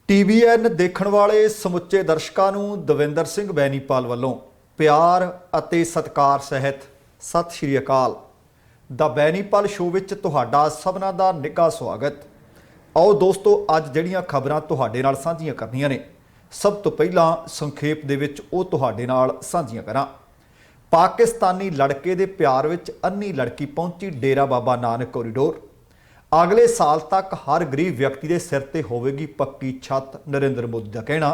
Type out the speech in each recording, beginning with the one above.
TVN ਦੇਖਣ ਵਾਲੇ ਸਮੁੱਚੇ ਦਰਸ਼ਕਾਂ ਨੂੰ ਦਵਿੰਦਰ ਸਿੰਘ ਬੈਨੀਪਾਲ ਵੱਲੋਂ ਪਿਆਰ ਅਤੇ ਸਤਿਕਾਰ ਸਹਿਤ ਸਤਿ ਸ਼੍ਰੀ ਅਕਾਲ। ਦਾ ਬੈਨੀਪਾਲ ਸ਼ੋਅ ਵਿੱਚ ਤੁਹਾਡਾ ਸਭਨਾਂ ਦਾ ਨਿੱਘਾ ਸਵਾਗਤ। ਆਓ ਦੋਸਤੋ, ਅੱਜ ਜਿਹੜੀਆਂ ਖਬਰਾਂ ਤੁਹਾਡੇ ਨਾਲ ਸਾਂਝੀਆਂ ਕਰਨੀਆਂ ਨੇ, ਸਭ ਤੋਂ ਪਹਿਲਾਂ ਸੰਖੇਪ ਦੇ ਵਿੱਚ ਉਹ ਤੁਹਾਡੇ ਨਾਲ ਸਾਂਝੀਆਂ ਕਰਾਂ। ਪਾਕਿਸਤਾਨੀ ਲੜਕੇ ਦੇ ਪਿਆਰ ਵਿੱਚ ਅੰਨੀ ਲੜਕੀ ਪਹੁੰਚੀ ਡੇਰਾ ਬਾਬਾ ਨਾਨਕ ਕੋਰੀਡੋਰ। अगले साल तक हर गरीब व्यक्ति के सिर ते होवेगी पक्की छत, नरेंद्र मोदी का कहना।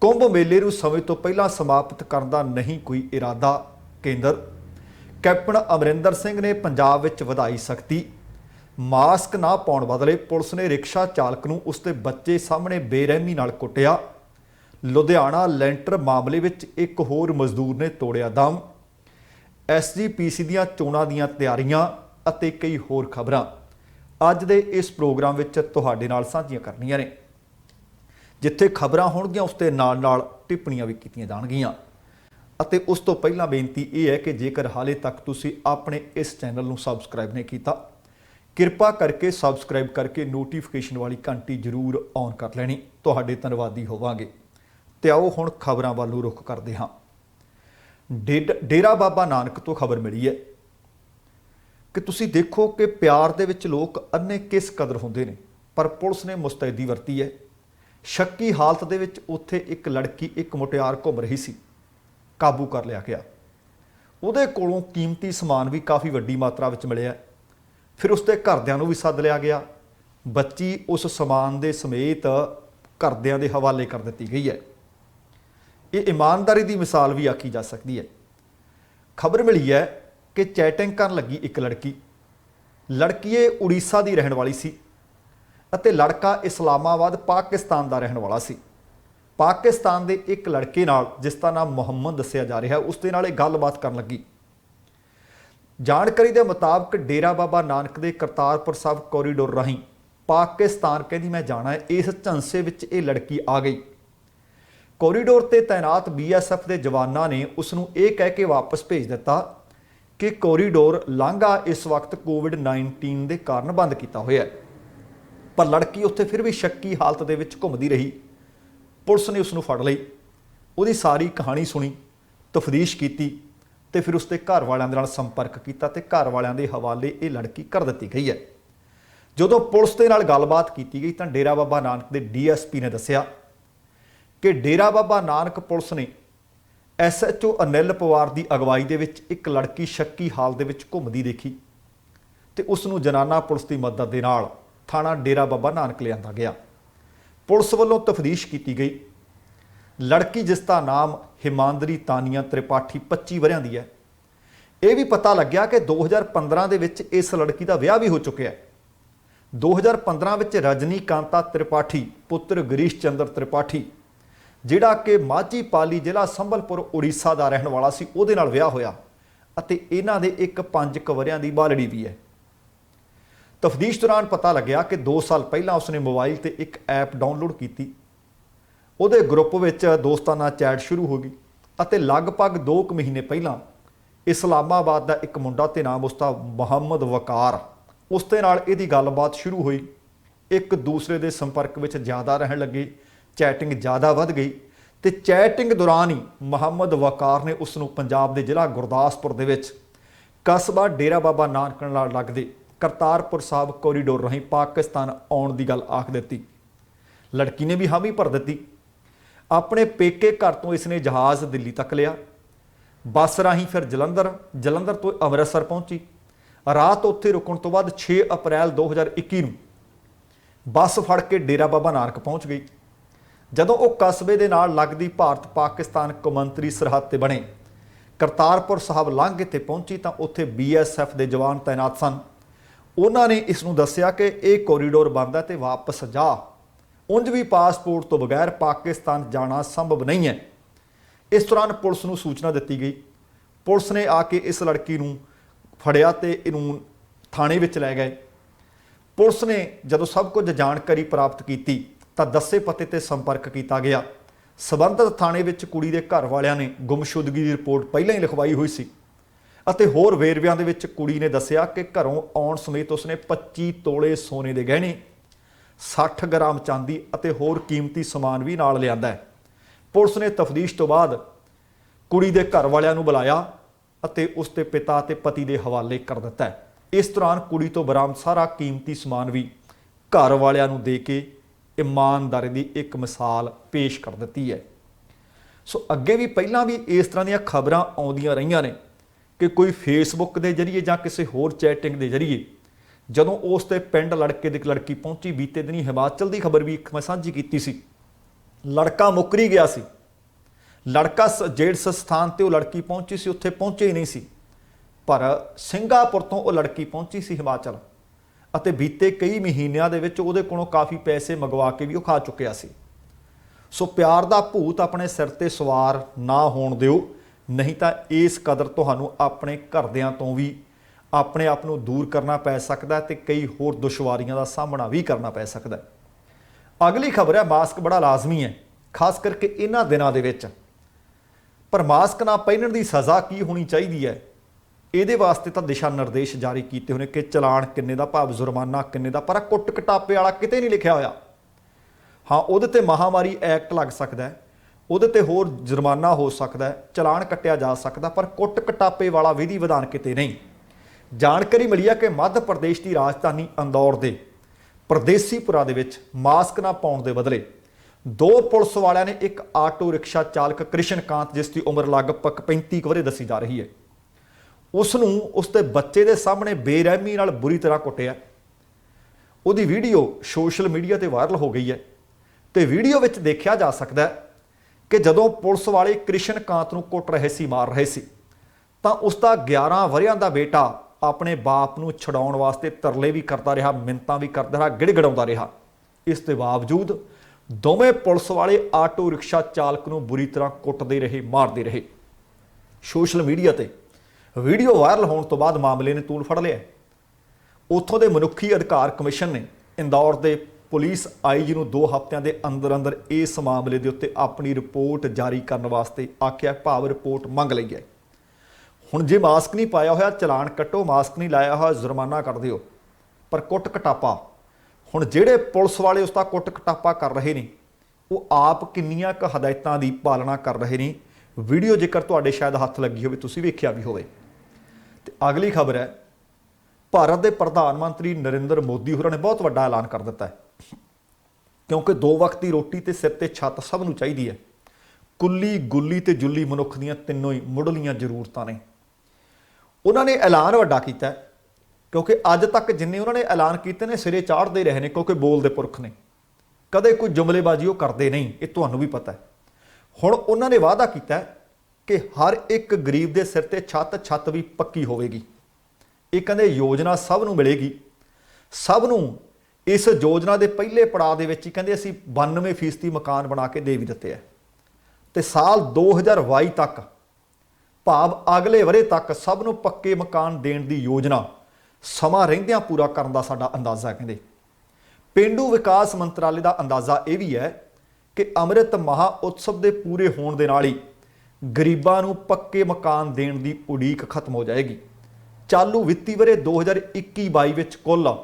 कुंभ मेले नूं समय तो पहला समाप्त करने का नहीं कोई इरादा, केंद्र। कैप्टन अमरिंदर सिंह ने पंजाब विच वधाई सख्ती। मास्क ना पाउण बदले पुलिस ने रिक्शा चालक नूं उसके बच्चे सामने बेरहमी नाल कुटिया। लुधियाना लेंटर मामले विच एक होर मजदूर ने तोड़िया दम। SGPC दीआं चोणां दीआं तैयारियां अते कई होर खबरां ਅੱਜ ਦੇ ਇਸ ਪ੍ਰੋਗਰਾਮ ਵਿੱਚ ਤੁਹਾਡੇ ਨਾਲ ਸਾਂਝੀਆਂ ਕਰਨੀਆਂ ਨੇ। ਜਿੱਥੇ ਖਬਰਾਂ ਹੋਣਗੀਆਂ ਉਸ ਤੇ ਨਾਲ ਟਿੱਪਣੀਆਂ ਵੀ ਕੀਤੀਆਂ ਜਾਣਗੀਆਂ। ਅਤੇ ਉਸ ਤੋਂ ਪਹਿਲਾਂ ਬੇਨਤੀ ਇਹ ਹੈ ਕਿ ਜੇਕਰ ਹਾਲੇ ਤੱਕ ਤੁਸੀਂ ਆਪਣੇ ਇਸ ਚੈਨਲ ਨੂੰ ਸਬਸਕ੍ਰਾਈਬ ਨਹੀਂ ਕੀਤਾ, ਕਿਰਪਾ ਕਰਕੇ ਸਬਸਕ੍ਰਾਈਬ ਕਰਕੇ ਨੋਟੀਫਿਕੇਸ਼ਨ ਵਾਲੀ ਘੰਟੀ ਜ਼ਰੂਰ ਔਨ ਕਰ ਲੈਣੀ। ਤੁਹਾਡੇ ਧੰਨਵਾਦੀ ਹੋਵਾਂਗੇ। ਤੇ ਆਓ ਹੁਣ ਖਬਰਾਂ ਵੱਲ ਨੂੰ ਰੁਖ ਕਰਦੇ ਹਾਂ। ਡੇਰਾ ਬਾਬਾ ਨਾਨਕ ਤੋਂ ਖਬਰ ਮਿਲੀ ਹੈ कि तुसी देखो कि प्यार दे विच लोग अन्ने किस कदर होंदे ने, पर पुलिस ने मुस्तैदी वरती है। शक्की हालत दे विच उत्थे एक लड़की एक मुटियार घुम रही सी, काबू कर लिया गया। उहदे कोलों कीमती समान भी काफ़ी वड्डी मात्रा विच मिलिया। फिर उसके घरदिआं नूं भी सद लिया गया। बच्ची उस समान दे समेत घरदिआं दे हवाले कर दित्ती गई है। ये ईमानदारी की मिसाल भी आखी जा सकती है। खबर मिली है कि चैटिंग कर लगी एक लड़की उड़ीसा की रहने वाली सी अते लड़का इस्लामाबाद पाकिस्तान का रहने वाला सी। पाकिस्तान के एक लड़के नाल जिसका नाम मुहम्मद दस्सिया जा रहा है, उसके नाल गलबात कर लगी। जानकारी के मुताबिक डेरा बाबा नानक के करतारपुर साहब कोरीडोर राही पाकिस्तान कहती मैं जाना है, इस झांसे विच ये लड़की आ गई। कोरीडोर ते तैनात BSF के जवानों ने उसनूं ये कह के वापस भेज दिता कि कोरीडोर लांघा इस वक्त कोविड-19 के कारण बंद किया हुआ है। पर लड़की उत्थे फिर भी शक्की हालत दे विच घुमदी रही। पुलिस ने उसनूं फड़ लई, उहदी सारी कहानी सुनी, तफतीश की ते फिर उसके घर वालियां दे नाल संपर्क किया ते घर वालियां दे हवाले ये लड़की कर दी गई है। जदों पुलिस दे नाल गलबात की गई तो डेरा बाबा नानक के DSP ने दस्सिया कि डेरा बाबा नानक पुलिस ने SHO अनिल पवार की अगवाई दे विच एक लड़की शक्की हाल दे विच घुमदी देखी ते उसनूं जनाना पुलिस की मदद दे नाल थाणा डेरा बाबा नानक लिआंदा गया। पुलिस वल्लों तफतीश की गई। लड़की जिसका नाम हिमांदरी तानिया त्रिपाठी 25 वरियां दी है। यह भी पता लग्या कि 2015 दे विच इस लड़की का विआह भी हो चुका है। 2015 विच रजनीकांता त्रिपाठी पुत्र गिरीश चंद्र त्रिपाठी जिहड़ा कि माझी पाली जिला संबलपुर उड़ीसा का रहने वाला सी, उहदे नाल विआह होया अते इन्हां दे एक 5 वरियां दी बालड़ी भी है। तफतीश दौरान पता लग्या कि 2 साल पहला उसने मोबाइल ते एक ऐप डाउनलोड की। उहदे ग्रुप विच दोस्ताना चैट शुरू हो गई अते लगभग 2 महीने पहला इस्लामाबाद का एक मुंडा ते नाम उसका मुहम्मद वकार, उसके नाल इहदी गलबात शुरू हुई। एक दूसरे के संपर्क विच ज़्यादा रहन लगे, चैटिंग ज़्यादा वध गई तो चैटिंग दौरान ही मुहम्मद वकार ने उसनूं पंजाब के जिला गुरदासपुर दे विच कस्बा डेरा बाबा नानक नाल लगदे करतारपुर साहब कोरीडोर राही पाकिस्तान आउण दी गल आख दित्ती। लड़की ने भी हामी भर दित्ती। अपने पेके घर तो इसने जहाज़ दिल्ली तक लिया, बस राही फिर जलंधर तो अमृतसर पहुंची। रात उत्थे रुकण तो बाद 6 अप्रैल 2021 नूं बस फड़ के डेरा बाबा नानक पहुंच गई। जदों वो कस्बे दे नाल लगदी भारत पाकिस्तान कौमांतरी सरहद ते बने करतारपुर साहब लांघे ते पहुंची तो उत्थे BSF के जवान तैनात सन। उन्होंने इसनूं दस्सिया कि यह कोरीडोर बंद है तो वापस जा, उंज भी पासपोर्ट तो बगैर पाकिस्तान जाना संभव नहीं है। इस दौरान पुलिस नूं सूचना दी गई। पुलिस ने आके इस लड़की नूं फड़िया ते इनूं थाणे विच लै गए। पुलिस ने जदों सब कुछ जानकारी प्राप्त की तो दस्से पते ते संपर्क किया गया। संबंधित थाणे विच कुड़ी दे घर वालियां ने गुमशुदगी की रिपोर्ट पहले ही लिखवाई हुई सी ਅਤੇ ਹੋਰ ਵੇਰਵਿਆਂ ਦੇ ਵਿੱਚ ਕੁੜੀ ਨੇ ਦੱਸਿਆ ਕਿ ਘਰੋਂ ਆਉਣ ਸਮੇਤ ਉਸਨੇ 25 ਤੋਲੇ ਸੋਨੇ ਦੇ ਗਹਿਣੇ 60 ਗ੍ਰਾਮ ਚਾਂਦੀ ਅਤੇ ਹੋਰ ਕੀਮਤੀ ਸਮਾਨ ਵੀ ਨਾਲ ਲਿਆਂਦਾ ਹੈ। ਪੁਲਿਸ ਨੇ ਤਫਤੀਸ਼ ਤੋਂ ਬਾਅਦ ਕੁੜੀ ਦੇ ਘਰ ਵਾਲਿਆਂ ਨੂੰ ਬੁਲਾਇਆ ਅਤੇ ਉਸ ਦੇ ਪਿਤਾ ਅਤੇ ਪਤੀ ਦੇ ਹਵਾਲੇ ਕਰ ਦਿੱਤਾ ਹੈ। ਇਸ ਦੌਰਾਨ ਕੁੜੀ ਤੋਂ ਬਰਾਮਦ ਸਾਰਾ ਕੀਮਤੀ ਸਮਾਨ ਵੀ ਘਰ ਵਾਲਿਆਂ ਨੂੰ ਦੇ ਕੇ ਇਮਾਨਦਾਰੀ ਦੀ ਇੱਕ ਮਿਸਾਲ ਪੇਸ਼ ਕਰ ਦਿੱਤੀ ਹੈ। ਸੋ ਅੱਗੇ ਵੀ ਪਹਿਲਾਂ ਵੀ ਇਸ ਤਰ੍ਹਾਂ ਦੀਆਂ ਖਬਰਾਂ ਆਉਂਦੀਆਂ ਰਹੀਆਂ ਨੇ ਕਿ ਕੋਈ ਫੇਸਬੁੱਕ ਦੇ ਜ਼ਰੀਏ ਜਾਂ ਕਿਸੇ ਹੋਰ ਚੈਟਿੰਗ ਦੇ ਜ਼ਰੀਏ ਜਦੋਂ ਉਸ ਦੇ ਪਿੰਡ ਲੜਕੇ ਦੀ ਲੜਕੀ ਪਹੁੰਚੀ, ਬੀਤੇ ਦਿਨੀ ਹਿਮਾਚਲ ਦੀ ਖਬਰ ਵੀ ਇੱਕ ਮੈਂ ਸਾਂਝੀ ਕੀਤੀ ਸੀ, ਲੜਕਾ ਮੁੱਕਰੀ ਗਿਆ ਸੀ। ਲੜਕਾ ਜਿਸ ਸਥਾਨ ਤੇ ਉਹ ਲੜਕੀ ਪਹੁੰਚੀ ਸੀ ਉੱਥੇ ਪਹੁੰਚੇ ਹੀ ਨਹੀਂ ਸੀ, ਪਰ ਸਿੰਗਾਪੁਰ ਤੋਂ ਉਹ ਲੜਕੀ ਪਹੁੰਚੀ ਸੀ ਹਿਮਾਚਲ ਅਤੇ ਬੀਤੇ ਕਈ ਮਹੀਨਿਆਂ ਦੇ ਵਿੱਚ ਉਹਦੇ ਕੋਲੋਂ ਕਾਫੀ ਪੈਸੇ ਮੰਗਵਾ ਕੇ ਵੀ ਉਹ ਖਾ ਚੁੱਕਿਆ ਸੀ। ਸੋ ਪਿਆਰ ਦਾ ਭੂਤ ਆਪਣੇ ਸਿਰ ਤੇ ਸਵਾਰ ਨਾ ਹੋਣ ਦਿਓ, ਨਹੀਂ ਤਾਂ ਇਸ ਕਦਰ ਤੁਹਾਨੂੰ ਆਪਣੇ ਘਰਦਿਆਂ ਤੋਂ ਵੀ ਆਪਣੇ ਆਪ ਨੂੰ ਦੂਰ ਕਰਨਾ ਪੈ ਸਕਦਾ ਤੇ ਕਈ ਹੋਰ ਦੁਸ਼ਵਾਰੀਆਂ ਦਾ ਸਾਹਮਣਾ ਵੀ ਕਰਨਾ ਪੈ ਸਕਦਾ। ਅਗਲੀ ਖਬਰ ਹੈ, ਮਾਸਕ ਬੜਾ ਲਾਜ਼ਮੀ ਹੈ ਖਾਸ ਕਰਕੇ ਇਹਨਾਂ ਦਿਨਾਂ ਦੇ ਵਿੱਚ, ਪਰ ਮਾਸਕ ਨਾ ਪਹਿਨਣ ਦੀ ਸਜ਼ਾ ਕੀ ਹੋਣੀ ਚਾਹੀਦੀ ਹੈ ਇਹਦੇ ਵਾਸਤੇ ਤਾਂ ਦਿਸ਼ਾ ਨਿਰਦੇਸ਼ ਜਾਰੀ ਕੀਤੇ ਹੋਏ ਨੇ ਕਿ ਚਲਾਨ ਕਿੰਨੇ ਦਾ, ਭਾਵ ਜੁਰਮਾਨਾ ਕਿੰਨੇ ਦਾ, ਪਰ ਕੁੱਟ ਕਟਾਪੇ ਵਾਲਾ ਕਿਤੇ ਨਹੀਂ ਲਿਖਿਆ ਹੋਇਆ। ਹਾਂ, ਉਹਦੇ ਤੇ ਮਹਾਮਾਰੀ ਐਕਟ ਲੱਗ ਸਕਦਾ ਹੈ, ਉਹਦੇ ਤੇ ਹੋਰ ਜੁਰਮਾਨਾ ਹੋ ਸਕਦਾ ਹੈ, ਚਲਾਨ ਕੱਟਿਆ ਜਾ ਸਕਦਾ, ਪਰ ਕੁੱਟ ਕਟਾਪੇ ਵਾਲਾ ਵਿਧੀ ਵਿਧਾਨ ਕਿਤੇ ਨਹੀਂ। ਜਾਣਕਾਰੀ ਮਿਲੀ ਹੈ ਕਿ ਮੱਧ ਪ੍ਰਦੇਸ਼ ਦੀ ਰਾਜਧਾਨੀ ਇੰਦੌਰ ਦੇ ਪਰਦੇਸੀਪੁਰਾ ਦੇ ਵਿੱਚ ਮਾਸਕ ਨਾ ਪਾਉਣ ਦੇ ਬਦਲੇ ਦੋ ਪੁਲਿਸ ਵਾਲਿਆਂ ਨੇ ਇੱਕ ਆਟੋ ਰਿਕਸ਼ਾ ਚਾਲਕ ਕ੍ਰਿਸ਼ਨਕਾਂਤ, ਜਿਸ ਦੀ ਉਮਰ ਲਗਭਗ 35 ਵਰ੍ਹੇ ਦੱਸੀ ਜਾ ਰਹੀ ਹੈ, ਉਸ ਨੂੰ ਉਸ ਦੇ ਬੱਚੇ ਦੇ ਸਾਹਮਣੇ ਬੇਰਹਿਮੀ ਨਾਲ ਬੁਰੀ ਤਰ੍ਹਾਂ ਕੁੱਟਿਆ। ਉਹਦੀ ਵੀਡੀਓ ਸੋਸ਼ਲ ਮੀਡੀਆ ਤੇ ਵਾਇਰਲ ਹੋ ਗਈ ਹੈ ਤੇ ਵੀਡੀਓ ਵਿੱਚ ਦੇਖਿਆ ਜਾ ਸਕਦਾ ਹੈ ਕਿ ਜਦੋਂ ਪੁਲਿਸ ਵਾਲੇ ਕ੍ਰਿਸ਼ਨਕਾਂਤ ਨੂੰ ਕੁੱਟ ਰਹੇ ਸੀ, ਮਾਰ ਰਹੇ ਸੀ, ਤਾਂ ਉਸ ਦਾ 11 ਵਰ੍ਹਿਆਂ ਦਾ ਬੇਟਾ ਆਪਣੇ ਬਾਪ ਨੂੰ ਛਡਾਉਣ ਵਾਸਤੇ ਤਰਲੇ ਵੀ ਕਰਦਾ ਰਿਹਾ, ਮਿੰਨਤਾਂ ਵੀ ਕਰਦਾ ਰਿਹਾ, ਗਿੜਗਿੜਾਉਂਦਾ ਰਿਹਾ। ਇਸ ਦੇ ਬਾਵਜੂਦ ਦੋਵੇਂ ਪੁਲਿਸ ਵਾਲੇ ਆਟੋ ਰਿਕਸ਼ਾ ਚਾਲਕ ਨੂੰ ਬੁਰੀ ਤਰ੍ਹਾਂ ਕੁੱਟਦੇ ਰਹੇ, ਮਾਰਦੇ ਰਹੇ। ਸੋਸ਼ਲ ਮੀਡੀਆ ਤੇ ਵੀਡੀਓ ਵਾਇਰਲ ਹੋਣ ਤੋਂ ਬਾਅਦ ਮਾਮਲੇ ਨੇ ਤੂਲ ਫੜ ਲਿਆ। ਉੱਥੋਂ ਦੇ ਮਨੁੱਖੀ ਅਧਿਕਾਰ ਕਮਿਸ਼ਨ ਨੇ ਇੰਦੌਰ ਦੇ ਪੁਲਿਸ ਆਈਜੀ ਨੂੰ 2 ਹਫ਼ਤਿਆਂ ਦੇ ਅੰਦਰ ਅੰਦਰ ਇਸ ਮਾਮਲੇ ਦੇ ਉੱਤੇ ਆਪਣੀ ਰਿਪੋਰਟ ਜਾਰੀ ਕਰਨ ਵਾਸਤੇ ਆਖਿਆ, ਭਾਵ ਰਿਪੋਰਟ ਮੰਗ ਲਈ ਹੈ। ਹੁਣ ਜੇ ਮਾਸਕ ਨਹੀਂ ਪਾਇਆ ਹੋਇਆ ਚਲਾਨ ਕੱਟੋ, ਮਾਸਕ ਨਹੀਂ ਲਾਇਆ ਹੋਇਆ ਜੁਰਮਾਨਾ ਕਰ ਦਿਓ, ਪਰ ਕੁੱਟ ਕਟਾਪਾ, ਹੁਣ ਜਿਹੜੇ ਪੁਲਿਸ ਵਾਲੇ ਉਸ ਦਾ ਕੁੱਟ ਕਟਾਪਾ ਕਰ ਰਹੇ ਨੇ ਉਹ ਆਪ ਕਿੰਨੀਆਂ ਕੁ ਹਦਾਇਤਾਂ ਦੀ ਪਾਲਣਾ ਕਰ ਰਹੇ ਨੇ। ਵੀਡੀਓ ਜੇਕਰ ਤੁਹਾਡੇ ਸ਼ਾਇਦ ਹੱਥ ਲੱਗੀ ਹੋਵੇ, ਤੁਸੀਂ ਵੇਖਿਆ ਵੀ ਹੋਵੇ। ਤੇ ਅਗਲੀ ਖਬਰ ਹੈ, ਭਾਰਤ ਦੇ ਪ੍ਰਧਾਨ ਮੰਤਰੀ ਨਰਿੰਦਰ ਮੋਦੀ ਹੋਰਾਂ ਨੇ ਬਹੁਤ ਵੱਡਾ ਐਲਾਨ ਕਰ ਦਿੱਤਾ ਹੈ, ਕਿਉਂਕਿ 2 ਵਕਤ ਦੀ ਰੋਟੀ ਤੇ ਸਿਰ ਤੇ ਛੱਤ ਸਭ ਨੂੰ ਚਾਹੀਦੀ ਹੈ। ਕੁੱਲੀ, ਗੁੱਲੀ ਤੇ ਜੁੱਲੀ ਮਨੁੱਖ ਦੀਆਂ ਤਿੰਨੋਂ ਹੀ ਮੁੱਢਲੀਆਂ ਜ਼ਰੂਰਤਾਂ ਨੇ। ਉਹਨਾਂ ਨੇ ਐਲਾਨ ਵੱਡਾ ਕੀਤਾ ਕਿਉਂਕਿ ਅੱਜ ਤੱਕ ਜਿੰਨੇ ਉਹਨਾਂ ਨੇ ਐਲਾਨ ਕੀਤੇ ਨੇ ਸਿਰੇ ਚਾੜਦੇ ਰਹੇ ਨੇ, ਕਿਉਂਕਿ ਬੋਲਦੇ ਪੁਰਖ ਨੇ, ਕਦੇ ਕੋਈ ਜੁਮਲੇਬਾਜ਼ੀ ਉਹ ਕਰਦੇ ਨਹੀਂ, ਇਹ ਤੁਹਾਨੂੰ ਵੀ ਪਤਾ ਹੈ। ਹੁਣ ਉਹਨਾਂ ਨੇ ਵਾਅਦਾ ਕੀਤਾ ਕਿ ਹਰ ਇੱਕ ਗਰੀਬ ਦੇ ਸਿਰ ਤੇ ਛੱਤ ਵੀ ਪੱਕੀ ਹੋਵੇਗੀ। ਇਹ ਕਹਿੰਦੇ ਯੋਜਨਾ ਸਭ ਨੂੰ ਮਿਲੇਗੀ, ਸਭ ਨੂੰ। ਇਸ ਯੋਜਨਾ ਦੇ ਪਹਿਲੇ ਪੜਾਅ ਦੇ ਵਿੱਚ ਹੀ ਕਹਿੰਦੇ ਅਸੀਂ 92% ਮਕਾਨ ਬਣਾ ਕੇ ਦੇ ਵੀ ਦਿੱਤੇ ਹੈ ਤੇ ਸਾਲ 2022 ਤੱਕ, ਭਾਵ ਅਗਲੇ ਵਰ੍ਹੇ ਤੱਕ ਸਭ ਨੂੰ ਪੱਕੇ ਮਕਾਨ ਦੇਣ ਦੀ ਯੋਜਨਾ ਸਮਾਂ ਰਹਿੰਦਿਆਂ ਪੂਰਾ ਕਰਨ ਦਾ ਸਾਡਾ ਅੰਦਾਜ਼ਾ। ਕਹਿੰਦੇ ਪੇਂਡੂ ਵਿਕਾਸ ਮੰਤਰਾਲੇ ਦਾ ਅੰਦਾਜ਼ਾ ਇਹ ਵੀ ਹੈ ਕਿ ਅੰਮ੍ਰਿਤ ਮਹਾ ਉਤਸਵ ਦੇ ਪੂਰੇ ਹੋਣ ਦੇ ਨਾਲ ਹੀ ਗਰੀਬਾਂ ਨੂੰ ਪੱਕੇ ਮਕਾਨ ਦੇਣ ਦੀ ਉਡੀਕ ਖਤਮ ਹੋ ਜਾਏਗੀ। ਚਾਲੂ ਵਿੱਤੀ ਵਰ੍ਹੇ 2021-22 ਵਿੱਚ ਕੁੱਲ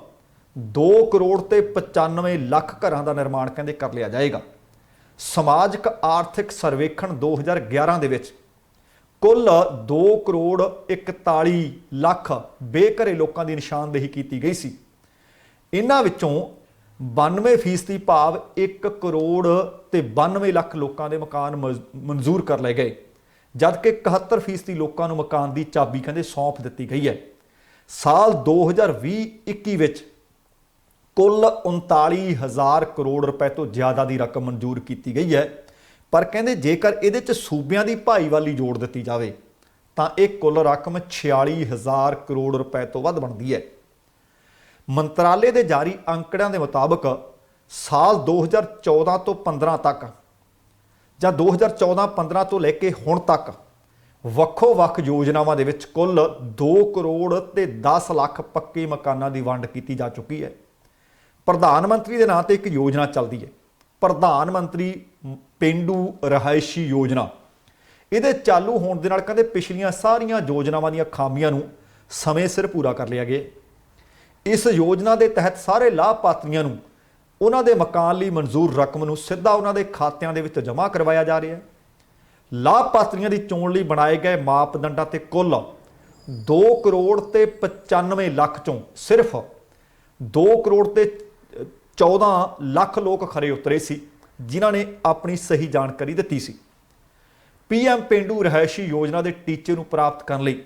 2 ਕਰੋੜ ਤੇ 95 ਲੱਖ ਘਰਾਂ ਦਾ ਨਿਰਮਾਣ ਕਹਿੰਦੇ ਕਰ ਲਿਆ ਜਾਏਗਾ। ਸਮਾਜਿਕ ਆਰਥਿਕ ਸਰਵੇਖਣ 2011 ਦੇ ਵਿੱਚ ਕੁੱਲ 2 ਕਰੋੜ 41 ਲੱਖ ਬੇਘਰੇ ਲੋਕਾਂ ਦੀ ਨਿਸ਼ਾਨਦੇਹੀ ਕੀਤੀ ਗਈ ਸੀ। ਇਹਨਾਂ ਵਿੱਚੋਂ 92% ਭਾਵ 1 ਕਰੋੜ ਤੇ 92 ਲੱਖ ਲੋਕਾਂ ਦੇ ਮਕਾਨ ਮਨਜ਼ੂਰ ਕਰ ਲਏ ਗਏ, ਜਦਕਿ 71% ਲੋਕਾਂ ਨੂੰ ਮਕਾਨ ਦੀ ਚਾਬੀ ਕਹਿੰਦੇ ਸੌਂਪ ਦਿੱਤੀ ਗਈ ਹੈ। ਸਾਲ 2020-21 ਵਿੱਚ ਕੁੱਲ 39,000 ਕਰੋੜ ਰੁਪਏ ਤੋਂ ਜ਼ਿਆਦਾ ਦੀ ਰਕਮ ਮਨਜ਼ੂਰ ਕੀਤੀ ਗਈ ਹੈ, ਪਰ ਕਹਿੰਦੇ ਜੇਕਰ ਇਹਦੇ 'ਚ ਸੂਬਿਆਂ ਦੀ ਭਾਈਵਾਲੀ ਜੋੜ ਦਿੱਤੀ ਜਾਵੇ ਤਾਂ ਇਹ ਕੁੱਲ ਰਕਮ 46,000 ਕਰੋੜ ਰੁਪਏ ਤੋਂ ਵੱਧ ਬਣਦੀ ਹੈ। ਮੰਤਰਾਲੇ ਦੇ ਜਾਰੀ ਅੰਕੜਿਆਂ ਦੇ ਮੁਤਾਬਕ ਸਾਲ 2014 ਤੋਂ 15 ਤੱਕ ਜਾਂ 2014-15 ਤੋਂ ਲੈ ਕੇ ਹੁਣ ਤੱਕ ਵੱਖੋ-ਵੱਖ ਯੋਜਨਾਵਾਂ ਦੇ ਵਿੱਚ ਕੁੱਲ 2 ਕਰੋੜ ਤੇ 10 ਲੱਖ ਪੱਕੇ ਮਕਾਨਾਂ ਦੀ ਵੰਡ ਕੀਤੀ ਜਾ ਚੁੱਕੀ ਹੈ। ਪ੍ਰਧਾਨ ਮੰਤਰੀ ਦੇ ਨਾਂ ਤੇ ਇੱਕ ਯੋਜਨਾ ਚੱਲਦੀ ਹੈ, ਪ੍ਰਧਾਨ ਮੰਤਰੀ ਪੇਂਡੂ ਰਿਹਾਇਸ਼ੀ ਯੋਜਨਾ। ਇਹਦੇ ਚਾਲੂ ਹੋਣ ਦੇ ਨਾਲ ਕਹਿੰਦੇ ਪਿਛਲੀਆਂ ਸਾਰੀਆਂ ਯੋਜਨਾਵਾਂ ਦੀਆਂ ਖਾਮੀਆਂ ਨੂੰ ਸਮੇਂ ਸਿਰ ਪੂਰਾ ਕਰ ਲਿਆ ਗਿਆ। ਇਸ ਯੋਜਨਾ ਦੇ ਤਹਿਤ ਸਾਰੇ ਲਾਭਪਾਤਰੀਆਂ ਨੂੰ ਉਹਨਾਂ ਦੇ ਮਕਾਨ ਲਈ ਮਨਜ਼ੂਰ ਰਕਮ ਨੂੰ ਸਿੱਧਾ ਉਹਨਾਂ ਦੇ ਖਾਤਿਆਂ ਦੇ ਵਿੱਚ ਜਮ੍ਹਾਂ ਕਰਵਾਇਆ ਜਾ ਰਿਹਾ ਹੈ। ਲਾਭਪਾਤਰੀਆਂ ਦੀ ਚੋਣ ਲਈ ਬਣਾਏ ਗਏ ਮਾਪਦੰਡਾਂ ਤੇ ਕੁੱਲ 2 ਕਰੋੜ ਤੇ 95 ਲੱਖ ਚੋਂ ਸਿਰਫ 2 ਕਰੋੜ ਤੇ 14 ਲੱਖ ਲੋਕ ਖਰੇ ਉਤਰੇ ਸੀ, ਜਿਨ੍ਹਾਂ ਨੇ ਆਪਣੀ ਸਹੀ ਜਾਣਕਾਰੀ ਦਿੱਤੀ ਸੀ। PM ਪੇਂਡੂ ਰਿਹਾਇਸ਼ੀ ਯੋਜਨਾ ਦੇ ਟੀਚੇ ਨੂੰ ਪ੍ਰਾਪਤ ਕਰਨ ਲਈ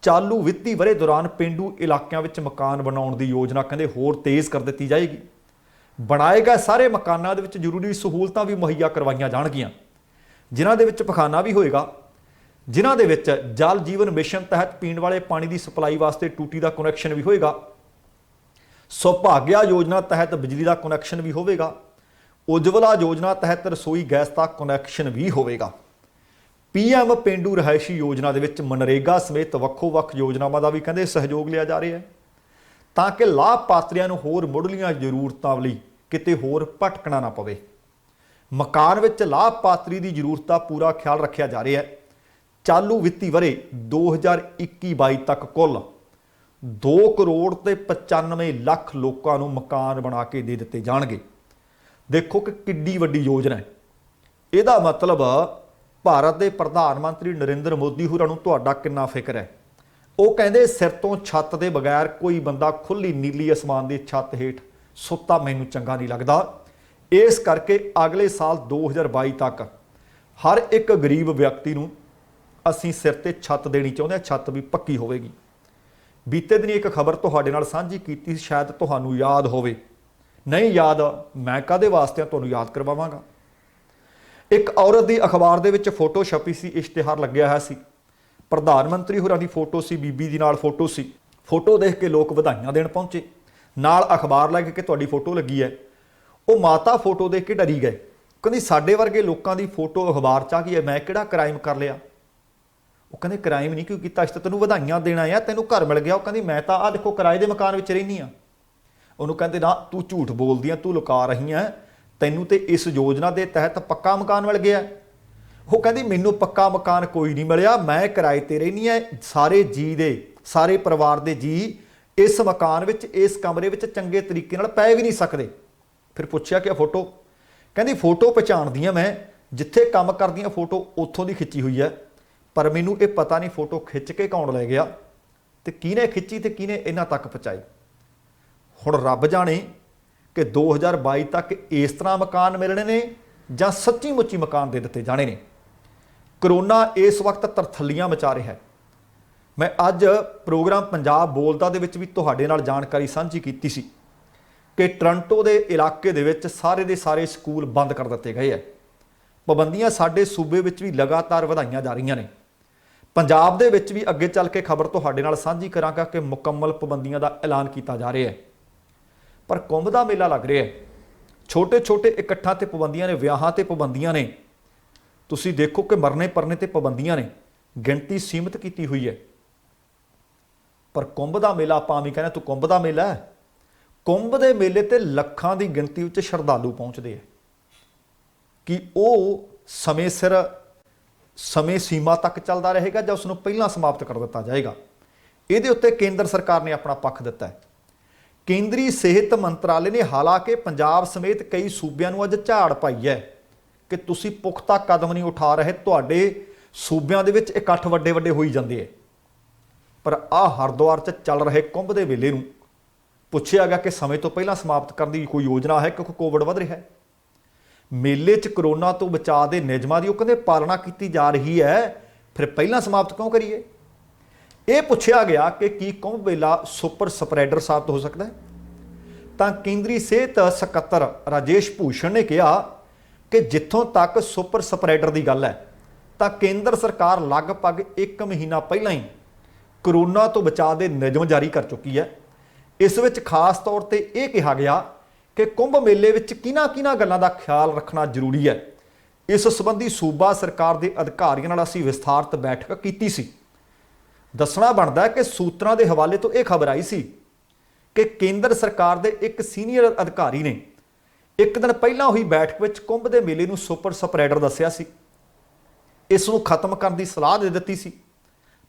ਚਾਲੂ ਵਿੱਤੀ ਵਰ੍ਹੇ ਦੌਰਾਨ ਪੇਂਡੂ ਇਲਾਕਿਆਂ ਵਿੱਚ ਮਕਾਨ ਬਣਾਉਣ ਦੀ ਯੋਜਨਾ ਕਹਿੰਦੇ ਹੋਰ ਤੇਜ਼ ਕਰ ਦਿੱਤੀ ਜਾਏਗੀ। ਬਣਾਏ ਗਏ ਸਾਰੇ ਮਕਾਨਾਂ ਦੇ ਵਿੱਚ ਜ਼ਰੂਰੀ ਸਹੂਲਤਾਂ ਵੀ ਮੁਹੱਈਆ ਕਰਵਾਈਆਂ ਜਾਣਗੀਆਂ, ਜਿਨ੍ਹਾਂ ਦੇ ਵਿੱਚ ਪਖਾਨਾ ਵੀ ਹੋਏਗਾ, ਜਿਨ੍ਹਾਂ ਦੇ ਵਿੱਚ ਜਲ ਜੀਵਨ ਮਿਸ਼ਨ ਤਹਿਤ ਪੀਣ ਵਾਲੇ ਪਾਣੀ ਦੀ ਸਪਲਾਈ ਵਾਸਤੇ ਟੂਟੀ ਦਾ ਕਨੈਕਸ਼ਨ ਵੀ ਹੋਏਗਾ, ਸੁਭਾਗਿਆ ਯੋਜਨਾ ਤਹਿਤ ਬਿਜਲੀ ਦਾ ਕਨੈਕਸ਼ਨ ਵੀ ਹੋਵੇਗਾ, ਉਜਵਲਾ ਯੋਜਨਾ ਤਹਿਤ ਰਸੋਈ ਗੈਸ ਦਾ ਕਨੈਕਸ਼ਨ ਵੀ ਹੋਵੇਗਾ। PM ਪੇਂਡੂ ਰਿਹਾਇਸ਼ੀ ਯੋਜਨਾ ਦੇ ਵਿੱਚ ਮਨਰੇਗਾ ਸਮੇਤ ਵੱਖੋ-ਵੱਖ ਯੋਜਨਾਵਾਂ ਦਾ ਵੀ ਕਹਿੰਦੇ ਸਹਿਯੋਗ ਲਿਆ ਜਾ ਰਿਹਾ ਹੈ, ਤਾਂ ਕਿ ਲਾਭਪਾਤਰੀਆਂ ਨੂੰ ਹੋਰ ਮੁੱਢਲੀਆਂ ਜ਼ਰੂਰਤਾਂ ਲਈ ਕਿਤੇ ਹੋਰ ਭਟਕਣਾ ਨਾ ਪਵੇ। ਮਕਾਨ ਵਿੱਚ ਲਾਭਪਾਤਰੀ ਦੀ ਜ਼ਰੂਰਤ ਦਾ ਪੂਰਾ ਖਿਆਲ ਰੱਖਿਆ ਜਾ ਰਿਹਾ ਹੈ। ਚਾਲੂ ਵਿੱਤੀ ਵਰ੍ਹੇ 2021-22 ਤੱਕ ਕੁੱਲ 2 ਕਰੋੜ ਤੇ 95 ਲੱਖ ਲੋਕਾਂ ਨੂੰ ਮਕਾਨ ਬਣਾ ਕੇ ਦੇ ਦਿੱਤੇ ਜਾਣਗੇ। ਦੇਖੋ ਕਿ ਕਿੱਡੀ ਵੱਡੀ ਯੋਜਨਾ ਹੈ। ਇਹਦਾ ਮਤਲਬ ਭਾਰਤ ਦੇ ਪ੍ਰਧਾਨ ਮੰਤਰੀ ਨਰਿੰਦਰ ਮੋਦੀ ਹੋਰਾਂ ਨੂੰ ਤੁਹਾਡਾ ਕਿੰਨਾ ਫਿਕਰ ਹੈ। ਉਹ ਕਹਿੰਦੇ ਸਿਰ ਤੋਂ ਛੱਤ ਦੇ ਬਗੈਰ ਕੋਈ ਬੰਦਾ ਖੁੱਲੀ ਨੀਲੀ ਅਸਮਾਨ ਦੀ ਛੱਤ ਹੇਠ ਸੁੱਤਾ ਮੈਨੂੰ ਚੰਗਾ ਨਹੀਂ ਲੱਗਦਾ। ਇਸ ਕਰਕੇ ਅਗਲੇ ਸਾਲ 2022 ਤੱਕ ਹਰ ਇੱਕ ਗਰੀਬ ਵਿਅਕਤੀ ਨੂੰ ਅਸੀਂ ਸਿਰ ਤੇ ਛੱਤ ਦੇਣੀ ਚਾਹੁੰਦੇ ਹਾਂ। ਛੱਤ ਵੀ ਪੱਕੀ ਹੋਵੇਗੀ। ਬੀਤੇ ਦਿਨੀ ਇੱਕ ਖਬਰ ਤੁਹਾਡੇ ਨਾਲ ਸਾਂਝੀ ਕੀਤੀ, ਸ਼ਾਇਦ ਤੁਹਾਨੂੰ ਯਾਦ ਹੋਵੇ। ਨਹੀਂ ਯਾਦ, ਮੈਂ ਕਾਹਦੇ ਵਾਸਤੇ ਤੁਹਾਨੂੰ ਯਾਦ ਕਰਵਾਵਾਂਗਾ। ਇੱਕ ਔਰਤ ਦੀ ਅਖਬਾਰ ਦੇ ਵਿੱਚ ਫੋਟੋ ਛਪੀ ਸੀ, ਇਸ਼ਤਿਹਾਰ ਲੱਗਿਆ ਹੋਇਆ ਸੀ, ਪ੍ਰਧਾਨ ਮੰਤਰੀ ਹੋਰਾਂ ਦੀ ਫੋਟੋ ਸੀ, ਬੀਬੀ ਦੀ ਨਾਲ ਫੋਟੋ ਸੀ। ਫੋਟੋ ਦੇਖ ਕੇ ਲੋਕ ਵਧਾਈਆਂ ਦੇਣ ਪਹੁੰਚੇ, ਨਾਲ ਅਖਬਾਰ ਲੈ ਕੇ ਤੁਹਾਡੀ ਫੋਟੋ ਲੱਗੀ ਹੈ। ਉਹ ਮਾਤਾ ਫੋਟੋ ਦੇਖ ਕੇ ਡਰੀ ਗਏ, ਕਹਿੰਦੀ ਸਾਡੇ ਵਰਗੇ ਲੋਕਾਂ ਦੀ ਫੋਟੋ ਅਖਬਾਰ 'ਚ ਆ ਗਈ ਹੈ, ਮੈਂ ਕਿਹੜਾ ਕ੍ਰਾਈਮ ਕਰ ਲਿਆ। ਉਹ ਕਹਿੰਦੇ ਕ੍ਰਾਈਮ ਨਹੀਂ ਕਿਉਂ ਕੀਤਾ, ਇਸ ਤਾਂ ਤੈਨੂੰ ਵਧਾਈਆਂ ਦੇਣਾ ਆ, ਤੈਨੂੰ ਘਰ ਮਿਲ ਗਿਆ। ਉਹ ਕਹਿੰਦੀ ਮੈਂ ਤਾਂ ਆਹ ਦੇਖੋ ਕਿਰਾਏ ਦੇ ਮਕਾਨ ਵਿੱਚ ਰਹਿੰਦੀ ਹਾਂ। ਉਹਨੂੰ ਕਹਿੰਦੇ ਨਾ ਤੂੰ ਝੂਠ ਬੋਲਦੀ ਆ, ਤੂੰ ਲੁਕਾ ਰਹੀ ਹੈ, ਤੈਨੂੰ ਤੇ ਇਸ ਯੋਜਨਾ ਦੇ ਤਹਿਤ ਪੱਕਾ ਮਕਾਨ ਮਿਲ ਗਿਆ। ਉਹ ਕਹਿੰਦੀ ਮੈਨੂੰ ਪੱਕਾ ਮਕਾਨ ਕੋਈ ਨਹੀਂ ਮਿਲਿਆ, ਮੈਂ ਕਿਰਾਏ ਤੇ ਰਹਿੰਦੀ ਹਾਂ। ਸਾਰੇ ਪਰਿਵਾਰ ਦੇ ਜੀ ਇਸ ਮਕਾਨ ਵਿੱਚ, ਇਸ ਕਮਰੇ ਵਿੱਚ ਚੰਗੇ ਤਰੀਕੇ ਨਾਲ ਪੈ ਵੀ ਨਹੀਂ ਸਕਦੇ। ਫਿਰ ਪੁੱਛਿਆ ਕਿ ਫੋਟੋ, ਕਹਿੰਦੀ ਫੋਟੋ ਪਛਾਣਦੀ ਹਾਂ ਮੈਂ, ਜਿੱਥੇ ਕੰਮ ਕਰਦੀਆਂ ਫੋਟੋ ਉੱਥੋਂ ਦੀ ਖਿੱਚੀ ਹੋਈ ਹੈ, ਪਰ ਮੈਨੂੰ ਇਹ ਪਤਾ ਨਹੀਂ ਫੋਟੋ ਖਿੱਚ ਕੇ ਕੌਣ ਲੈ ਗਿਆ ਤੇ ਕਿਹਨੇ ਖਿੱਚੀ ਤੇ ਕਿਹਨੇ ਇਹਨਾਂ ਤੱਕ ਪਹੁੰਚਾਈ। ਹੁਣ ਰੱਬ ਜਾਣੇ ਕਿ 2022 ਤੱਕ ਇਸ ਤਰ੍ਹਾਂ ਮਕਾਨ ਮਿਲਣੇ ਨੇ ਜਾਂ ਸੱਚੀ ਮੁੱਚੀ ਮਕਾਨ ਦੇ ਦਿੱਤੇ ਜਾਣੇ ਨੇ। ਕਰੋਨਾ ਇਸ ਵਕਤ ਤਰਥੱਲੀਆਂ ਮਚਾ ਰਿਹਾ ਹੈ। ਮੈਂ ਅੱਜ ਪ੍ਰੋਗਰਾਮ ਪੰਜਾਬ ਬੋਲਦਾ ਦੇ ਵਿੱਚ ਵੀ ਤੁਹਾਡੇ ਨਾਲ ਜਾਣਕਾਰੀ ਸਾਂਝੀ ਕੀਤੀ ਸੀ ਕਿ ਟੋਰਾਂਟੋ ਦੇ ਇਲਾਕੇ ਦੇ ਵਿੱਚ ਸਾਰੇ ਦੇ ਸਾਰੇ ਸਕੂਲ ਬੰਦ ਕਰ ਦਿੱਤੇ ਗਏ ਹੈ। ਪਾਬੰਦੀਆਂ ਸਾਡੇ ਸੂਬੇ ਵਿੱਚ ਵੀ ਲਗਾਤਾਰ ਵਧਾਈਆਂ ਜਾ ਰਹੀਆਂ ਨੇ। ਪੰਜਾਬ ਦੇ ਵਿੱਚ ਵੀ ਅੱਗੇ ਚੱਲ ਕੇ ਖਬਰ ਤੁਹਾਡੇ ਨਾਲ ਸਾਂਝੀ ਕਰਾਂਗਾ ਕਿ ਮੁਕੰਮਲ ਪਾਬੰਦੀਆਂ ਦਾ ਐਲਾਨ ਕੀਤਾ ਜਾ ਰਿਹਾ ਹੈ। ਪਰ ਕੁੰਭ ਦਾ ਮੇਲਾ ਲੱਗ ਰਿਹਾ ਹੈ, ਛੋਟੇ ਛੋਟੇ ਇਕੱਠਾਂ ਤੇ ਪਾਬੰਦੀਆਂ ਨੇ, ਵਿਆਹਾਂ ਤੇ ਪਾਬੰਦੀਆਂ ਨੇ। ਤੁਸੀਂ ਦੇਖੋ ਕਿ ਮਰਨੇ ਪਰਨੇ ਤੇ ਪਾਬੰਦੀਆਂ ਨੇ, ਗਿਣਤੀ ਸੀਮਿਤ ਕੀਤੀ ਹੋਈ ਹੈ। ਪਰ ਕੁੰਭ ਦਾ ਮੇਲਾ ਆਪਾਂ ਵੀ ਕਹਿੰਦੇ ਤੂੰ ਕੁੰਭ ਦਾ ਮੇਲਾ ਹੈ। ਕੁੰਭ ਦੇ ਮੇਲੇ ਤੇ ਲੱਖਾਂ ਦੀ ਗਿਣਤੀ ਵਿੱਚ ਸ਼ਰਧਾਲੂ ਪਹੁੰਚਦੇ ਹੈ ਕਿ ਉਹ ਸਮੇਂ ਸਿਰ ਸਮੇਂ ਸੀਮਾ ਤੱਕ ਚੱਲਦਾ ਰਹੇਗਾ ਜਾਂ ਉਸ ਨੂੰ ਪਹਿਲਾਂ ਸਮਾਪਤ ਕਰ ਦਿੱਤਾ ਜਾਏਗਾ। ਇਹਦੇ ਉੱਤੇ ਕੇਂਦਰ ਸਰਕਾਰ ਨੇ ਆਪਣਾ ਪੱਖ ਦਿੱਤਾ ਹੈ। ਕੇਂਦਰੀ ਸਿਹਤ ਮੰਤਰਾਲੇ ਨੇ ਹਾਲਾਂਕਿ ਪੰਜਾਬ ਸਮੇਤ ਕਈ ਸੂਬਿਆਂ ਨੂੰ ਅੱਜ ਝਾੜ ਪਾਈ ਹੈ ਕਿ ਤੁਸੀਂ ਪੁਖਤਾ ਕਦਮ ਨਹੀਂ ਉਠਾ ਰਹੇ, ਤੁਹਾਡੇ ਸੂਬਿਆਂ ਦੇ ਵਿੱਚ ਇਕੱਠ ਵੱਡੇ ਵੱਡੇ ਹੋਈ ਜਾਂਦੇ ਹੈ। ਪਰ ਆਹ ਹਰਿਦੁਆਰ 'ਚ ਚੱਲ ਰਹੇ ਕੁੰਭ ਦੇ ਮੇਲੇ ਨੂੰ ਪੁੱਛਿਆ ਗਿਆ ਕਿ ਸਮੇਂ ਤੋਂ ਪਹਿਲਾਂ ਸਮਾਪਤ ਕਰਨ ਦੀ ਕੋਈ ਯੋਜਨਾ ਹੈ ਕਿਉਂਕਿ ਕੋਵਿਡ ਵੱਧ ਰਿਹਾ ਹੈ। ਮੇਲੇ 'ਚ ਕਰੋਨਾ ਤੋਂ ਬਚਾਅ ਦੇ ਨਿਯਮਾਂ ਦੀ ਉਹ ਕਹਿੰਦੇ ਪਾਲਣਾ ਕੀਤੀ ਜਾ ਰਹੀ ਹੈ, ਫਿਰ ਪਹਿਲਾਂ ਸਮਾਪਤ ਕਿਉਂ ਕਰੀਏ। ਇਹ ਪੁੱਛਿਆ ਗਿਆ ਕਿ ਕੀ ਕੁੰਭ ਮੇਲਾ ਸੁਪਰ ਸਪਰੈਡਰ ਸਾਬਤ ਹੋ ਸਕਦਾ ਹੈ, ਤਾਂ ਕੇਂਦਰੀ ਸਿਹਤ ਸਕੱਤਰ ਰਾਜੇਸ਼ ਭੂਸ਼ਣ ਨੇ ਕਿਹਾ ਕਿ ਜਿੱਥੋਂ ਤੱਕ ਸੁਪਰ ਸਪਰੈਡਰ ਦੀ ਗੱਲ ਹੈ ਤਾਂ ਕੇਂਦਰ ਸਰਕਾਰ ਲਗਭਗ 1 ਮਹੀਨਾ ਪਹਿਲਾਂ ਹੀ ਕਰੋਨਾ ਤੋਂ ਬਚਾਅ ਦੇ ਨਿਯਮ ਜਾਰੀ ਕਰ ਚੁੱਕੀ ਹੈ। ਇਸ ਵਿੱਚ ਖਾਸ ਤੌਰ ਤੇ ਇਹ ਕਿਹਾ ਗਿਆ ਕਿ ਕੁੰਭ ਮੇਲੇ ਵਿੱਚ ਕਿਹਨਾਂ ਗੱਲਾਂ ਦਾ ਖਿਆਲ ਰੱਖਣਾ ਜ਼ਰੂਰੀ ਹੈ। ਇਸ ਸੰਬੰਧੀ ਸੂਬਾ ਸਰਕਾਰ ਦੇ ਅਧਿਕਾਰੀਆਂ ਨਾਲ ਅਸੀਂ ਵਿਸਥਾਰਤ ਬੈਠਕ ਕੀਤੀ ਸੀ। ਦੱਸਣਾ ਬਣਦਾ ਹੈ ਕਿ ਸੂਤਰਾਂ ਦੇ ਹਵਾਲੇ ਤੋਂ ਇਹ ਖਬਰ ਆਈ ਸੀ ਕਿ ਕੇਂਦਰ ਸਰਕਾਰ ਦੇ ਇੱਕ ਸੀਨੀਅਰ ਅਧਿਕਾਰੀ ਨੇ ਇੱਕ ਦਿਨ ਪਹਿਲਾਂ ਹੋਈ ਬੈਠਕ ਵਿੱਚ ਕੁੰਭ ਦੇ ਮੇਲੇ ਨੂੰ ਸੁਪਰ ਸਪਰੈਡਰ ਦੱਸਿਆ ਸੀ, ਇਸ ਨੂੰ ਖਤਮ ਕਰਨ ਦੀ ਸਲਾਹ ਦੇ ਦਿੱਤੀ ਸੀ।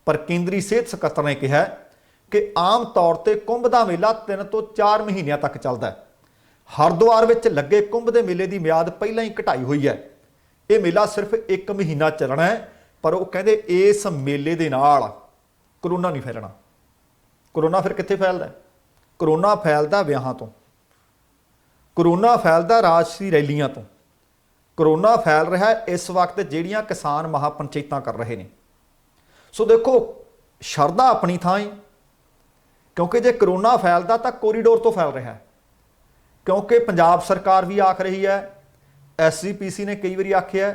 ਪਰ ਕੇਂਦਰੀ ਸਿਹਤ ਸਕੱਤਰ ਨੇ ਕਿਹਾ ਕਿ ਆਮ ਤੌਰ ਤੇ ਕੁੰਭ ਦਾ ਮੇਲਾ 3 ਤੋਂ 4 ਮਹੀਨਿਆਂ ਤੱਕ ਚੱਲਦਾ ਹੈ। हरिद्वार विच लगे कुंभ के मेले की म्याद पहलां ही घटाई हुई है। ये मेला सिर्फ 1 महीना चलना है, पर वो कहते इस मेले के नाल करोना नहीं फैलना। करोना फिर कित्थे फैलदा है? करोना फैलदा विआहां तो, करोना फैलदा राजसी रैलियां तो, करोना फैल रहा है इस वक्त ਜਿਹੜੀਆਂ किसान महापंचायतां कर रहे हैं। सो देखो शरधा अपनी थां, क्योंकि जे करोना फैलदा तो कोरीडोर तो फैल रहा है, क्योंकि पंजाब सरकार भी आख रही है, SGPC ने कई बार आख्या,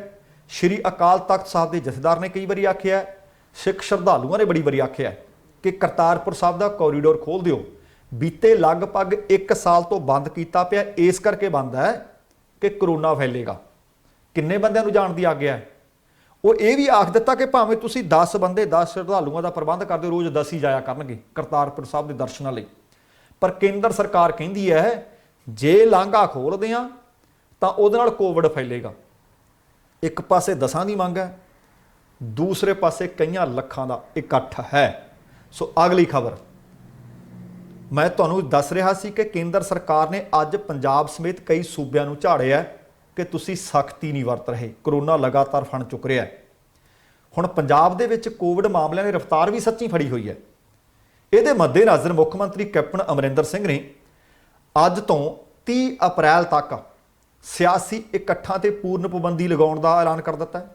श्री अकाल तख्त साहब के जथेदार ने कई बार आख्या, सिख श्रद्धालुओं ने बड़ी बारी आख्या कि करतारपुर साहब का कोरीडोर खोल दिओ। बीते लगभग 1 साल तो बंद किया पिया, इस करके बंद है कि करोना फैलेगा। किन्ने बंदियां नूं जाण दी आग्या है? वो ये भी आख दिता कि भावें तुसीं 10 बंदे 10 श्रद्धालुओं का प्रबंध कर दो, रोज़ 10 ही जाया करनगे करतारपुर साहब के दर्शनां लई। पर केंद्र सरकार कहिंदी है जे लांघा खोलदे आ तां उहदे नाल कोविड फैलेगा। एक पासे 10 की मंग है, दूसरे पासे कईयां लखां दा इकट्ठ है। सो अगली खबर मैं तुहानूं दस रहा सी कि केंद्र सरकार ने अज पंजाब समेत कई सूबिਆਂ ਨੂੰ ਝਾੜਿਆ कि तुसीं सख्ती नहीं वरत रहे, करोना लगातार फण चुक रहा है। हुण पंजाब दे विच कोविड मामलों की रफ्तार भी सच्ची फड़ी हुई है। इहदे मद्देनज़र मुख मंत्री कैप्टन अमरिंदर सिंह ने अज तो 30 अप्रैल तक सियासी इकट्ठां ते पूर्ण पाबंदी लगाउण दा ऐलान कर दिता है।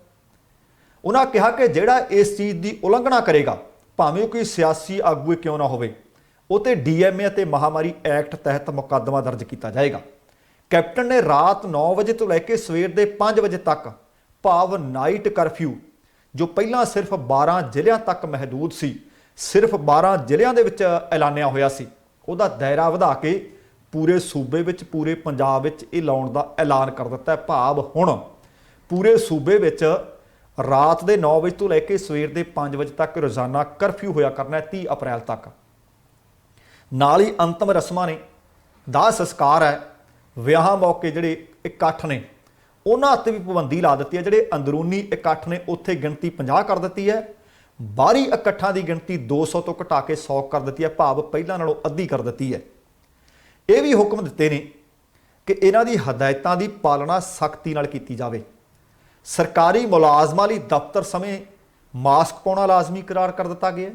उन्होंने कहा कि जिहड़ा इस चीज़ की उलंघना करेगा, भावें कोई सियासी आगू क्यों ना होवे, उते DMA ते महामारी एक्ट तहत मुकदमा दर्ज किया जाएगा। कैप्टन ने रात 9 बजे तो लैके सवेर के 5 बजे तक, भाव नाइट करफ्यू जो पहला सिर्फ 12 ਜ਼ਿਲ੍ਹਿਆਂ तक महदूद सी, सिर्फ 12 ਜ਼ਿਲ੍ਹਿਆਂ ਦੇ ਵਿੱਚ ਐਲਾਨਿਆ ਹੋਇਆ ਸੀ, ਉਹਦਾ ਦਾਇਰਾ ਵਧਾ ਕੇ पूरे सूबे विच, पूरे पंजाब विच ਇਹ ਲਾਉਣ ਦਾ ਐਲਾਨ ਕਰ ਦਿੱਤਾ है। भाव हुण पूरे सूबे विच रात के 9 बजे तो लैके सवेर के 5 बजे तक रोज़ाना करफ्यू होया करना है 30 अप्रैल तक। नाल ही अंतिम रस्मां ने, दाह संस्कार है, विआह मौके जिहड़े इकट्ठ ने उन्हां उत्ते भी पाबंदी ला दी है। जिहड़े अंदरूनी इकट्ठ ने उत्थे गिणती 50 कर दी है, बाहरी इकट्ठां की गिणती 200 तो घटा के 100 कर दी है, भाव पहलां नालों अद्धी कर दी है। ये भी हुक्म दिते ने कि इन्हां दी हदायतां दी पालना सख्ती नाल कीती जावे। सरकारी मुलाजमां लई दफ्तर समय मास्क पाउणा लाजमी करार कर दिता गया।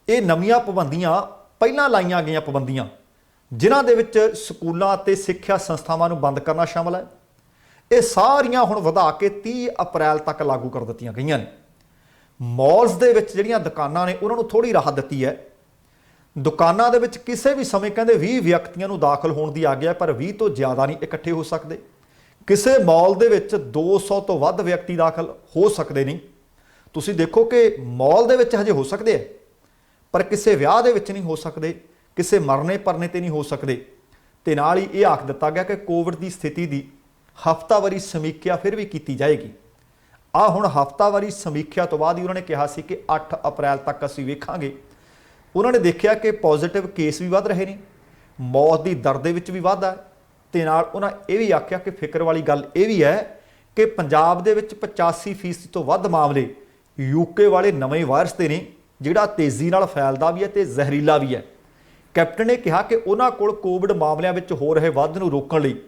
ये नवीआं पाबंदियां पहलां लाईआं गईआं पाबंदियां जिन्हां दे विच स्कूलां ते सिੱਖਿਆ संस्थावां नूं बंद करना शामिल है, ये सारियां हुण वधा के 30 अप्रैल तक लागू कर दित्तियां गईआं ने। मॉल्स दे विच जिहड़ियां दुकानां ने उन्हां नूं थोड़ी राहत दित्ती है। दुकानां दे विच किसी भी समय कहते 20 व्यक्तियों नूं दाखिल होने की आग्या, पर 20 तो ज़्यादा नहीं इकट्ठे हो सकते। किसी मॉल दे विच 200 तो वध व्यक्ति दाखिल हो सकते नहीं। तुसीं देखो कि मॉल दे विच हजे हो सकते हैं, पर किसी विआह दे विच नहीं हो सकते, किसी मरने परने ते नहीं हो सकते। ते नाल ही ये आख दिता गया कि कोविड की स्थिति की हफ्तावारी समीक्षा फिर भी की जाएगी। आ हुण हफ्तावारी समीक्षा तो बाद ही उन्होंने कहा सी कि 8 अप्रैल तक असीं वेखांगे। उन्होंने देखा कि पॉजिटिव केस भी वध रहे हैं, मौत की दर दे विच भी वाधा है, ते नाल उन्होंने ये भी आख्या कि फिक्र वाली गल ये भी है कि पंजाब दे विच 85% तो वध मामले UK वाले नवे वायरस के ने, जिहड़ा तेज़ी नाल फैलदा भी है ते जहरीला भी है। कैप्टन ने कहा कि उन्हां कोल कोविड मामलों में हो रहे वाध नूं रोकण लई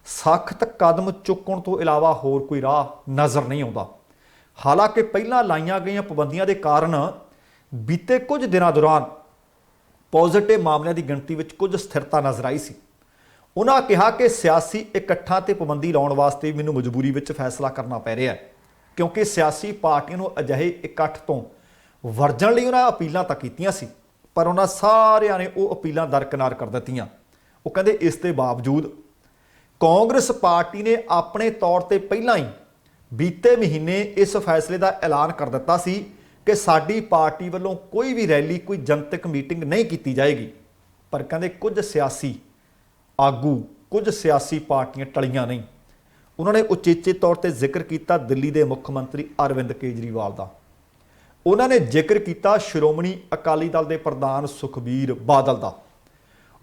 सख्त कदम चुकण तो इलावा होर कोई राह नज़र नहीं आउंदा। हालांकि पहलां लाईआं गईआं पाबंदियां दे कारण बीते कुछ दिनों दौरान पॉजिटिव मामलों की गिणती में कुछ स्थिरता नज़र आई सी। उन्होंने कहा कि सियासी इकट्ठां ते पाबंदी लाउण वास्ते मैनूं मजबूरी में फैसला करना पै रहा है, क्योंकि सियासी पार्टियों को अजिहे इकट्ठ तो वरजण लई उन्होंने अपीलां तां कीतियां सी, पर उन्होंने सारिਆਂ ने वो अपीलां दरकिनार कर दित्तियां। वो कहंदे इस दे बावजूद कांग्रेस पार्टी ने अपने तौर पर पहलां ही बीते महीने इस फैसले का ऐलान कर दिता सी कि साडी पार्टी वालों कोई भी रैली, कोई जनतक मीटिंग नहीं की जाएगी। पर कहते कुछ सियासी आगू, कुछ सियासी पार्टियां टलियां नहीं। उन्होंने उचेचे तौर पर जिक्र किया दिल्ली के मुख्यमंत्री अरविंद केजरीवाल का। उन्होंने जिक्र किया श्रोमणी अकाली दल के प्रधान सुखबीर बादल का।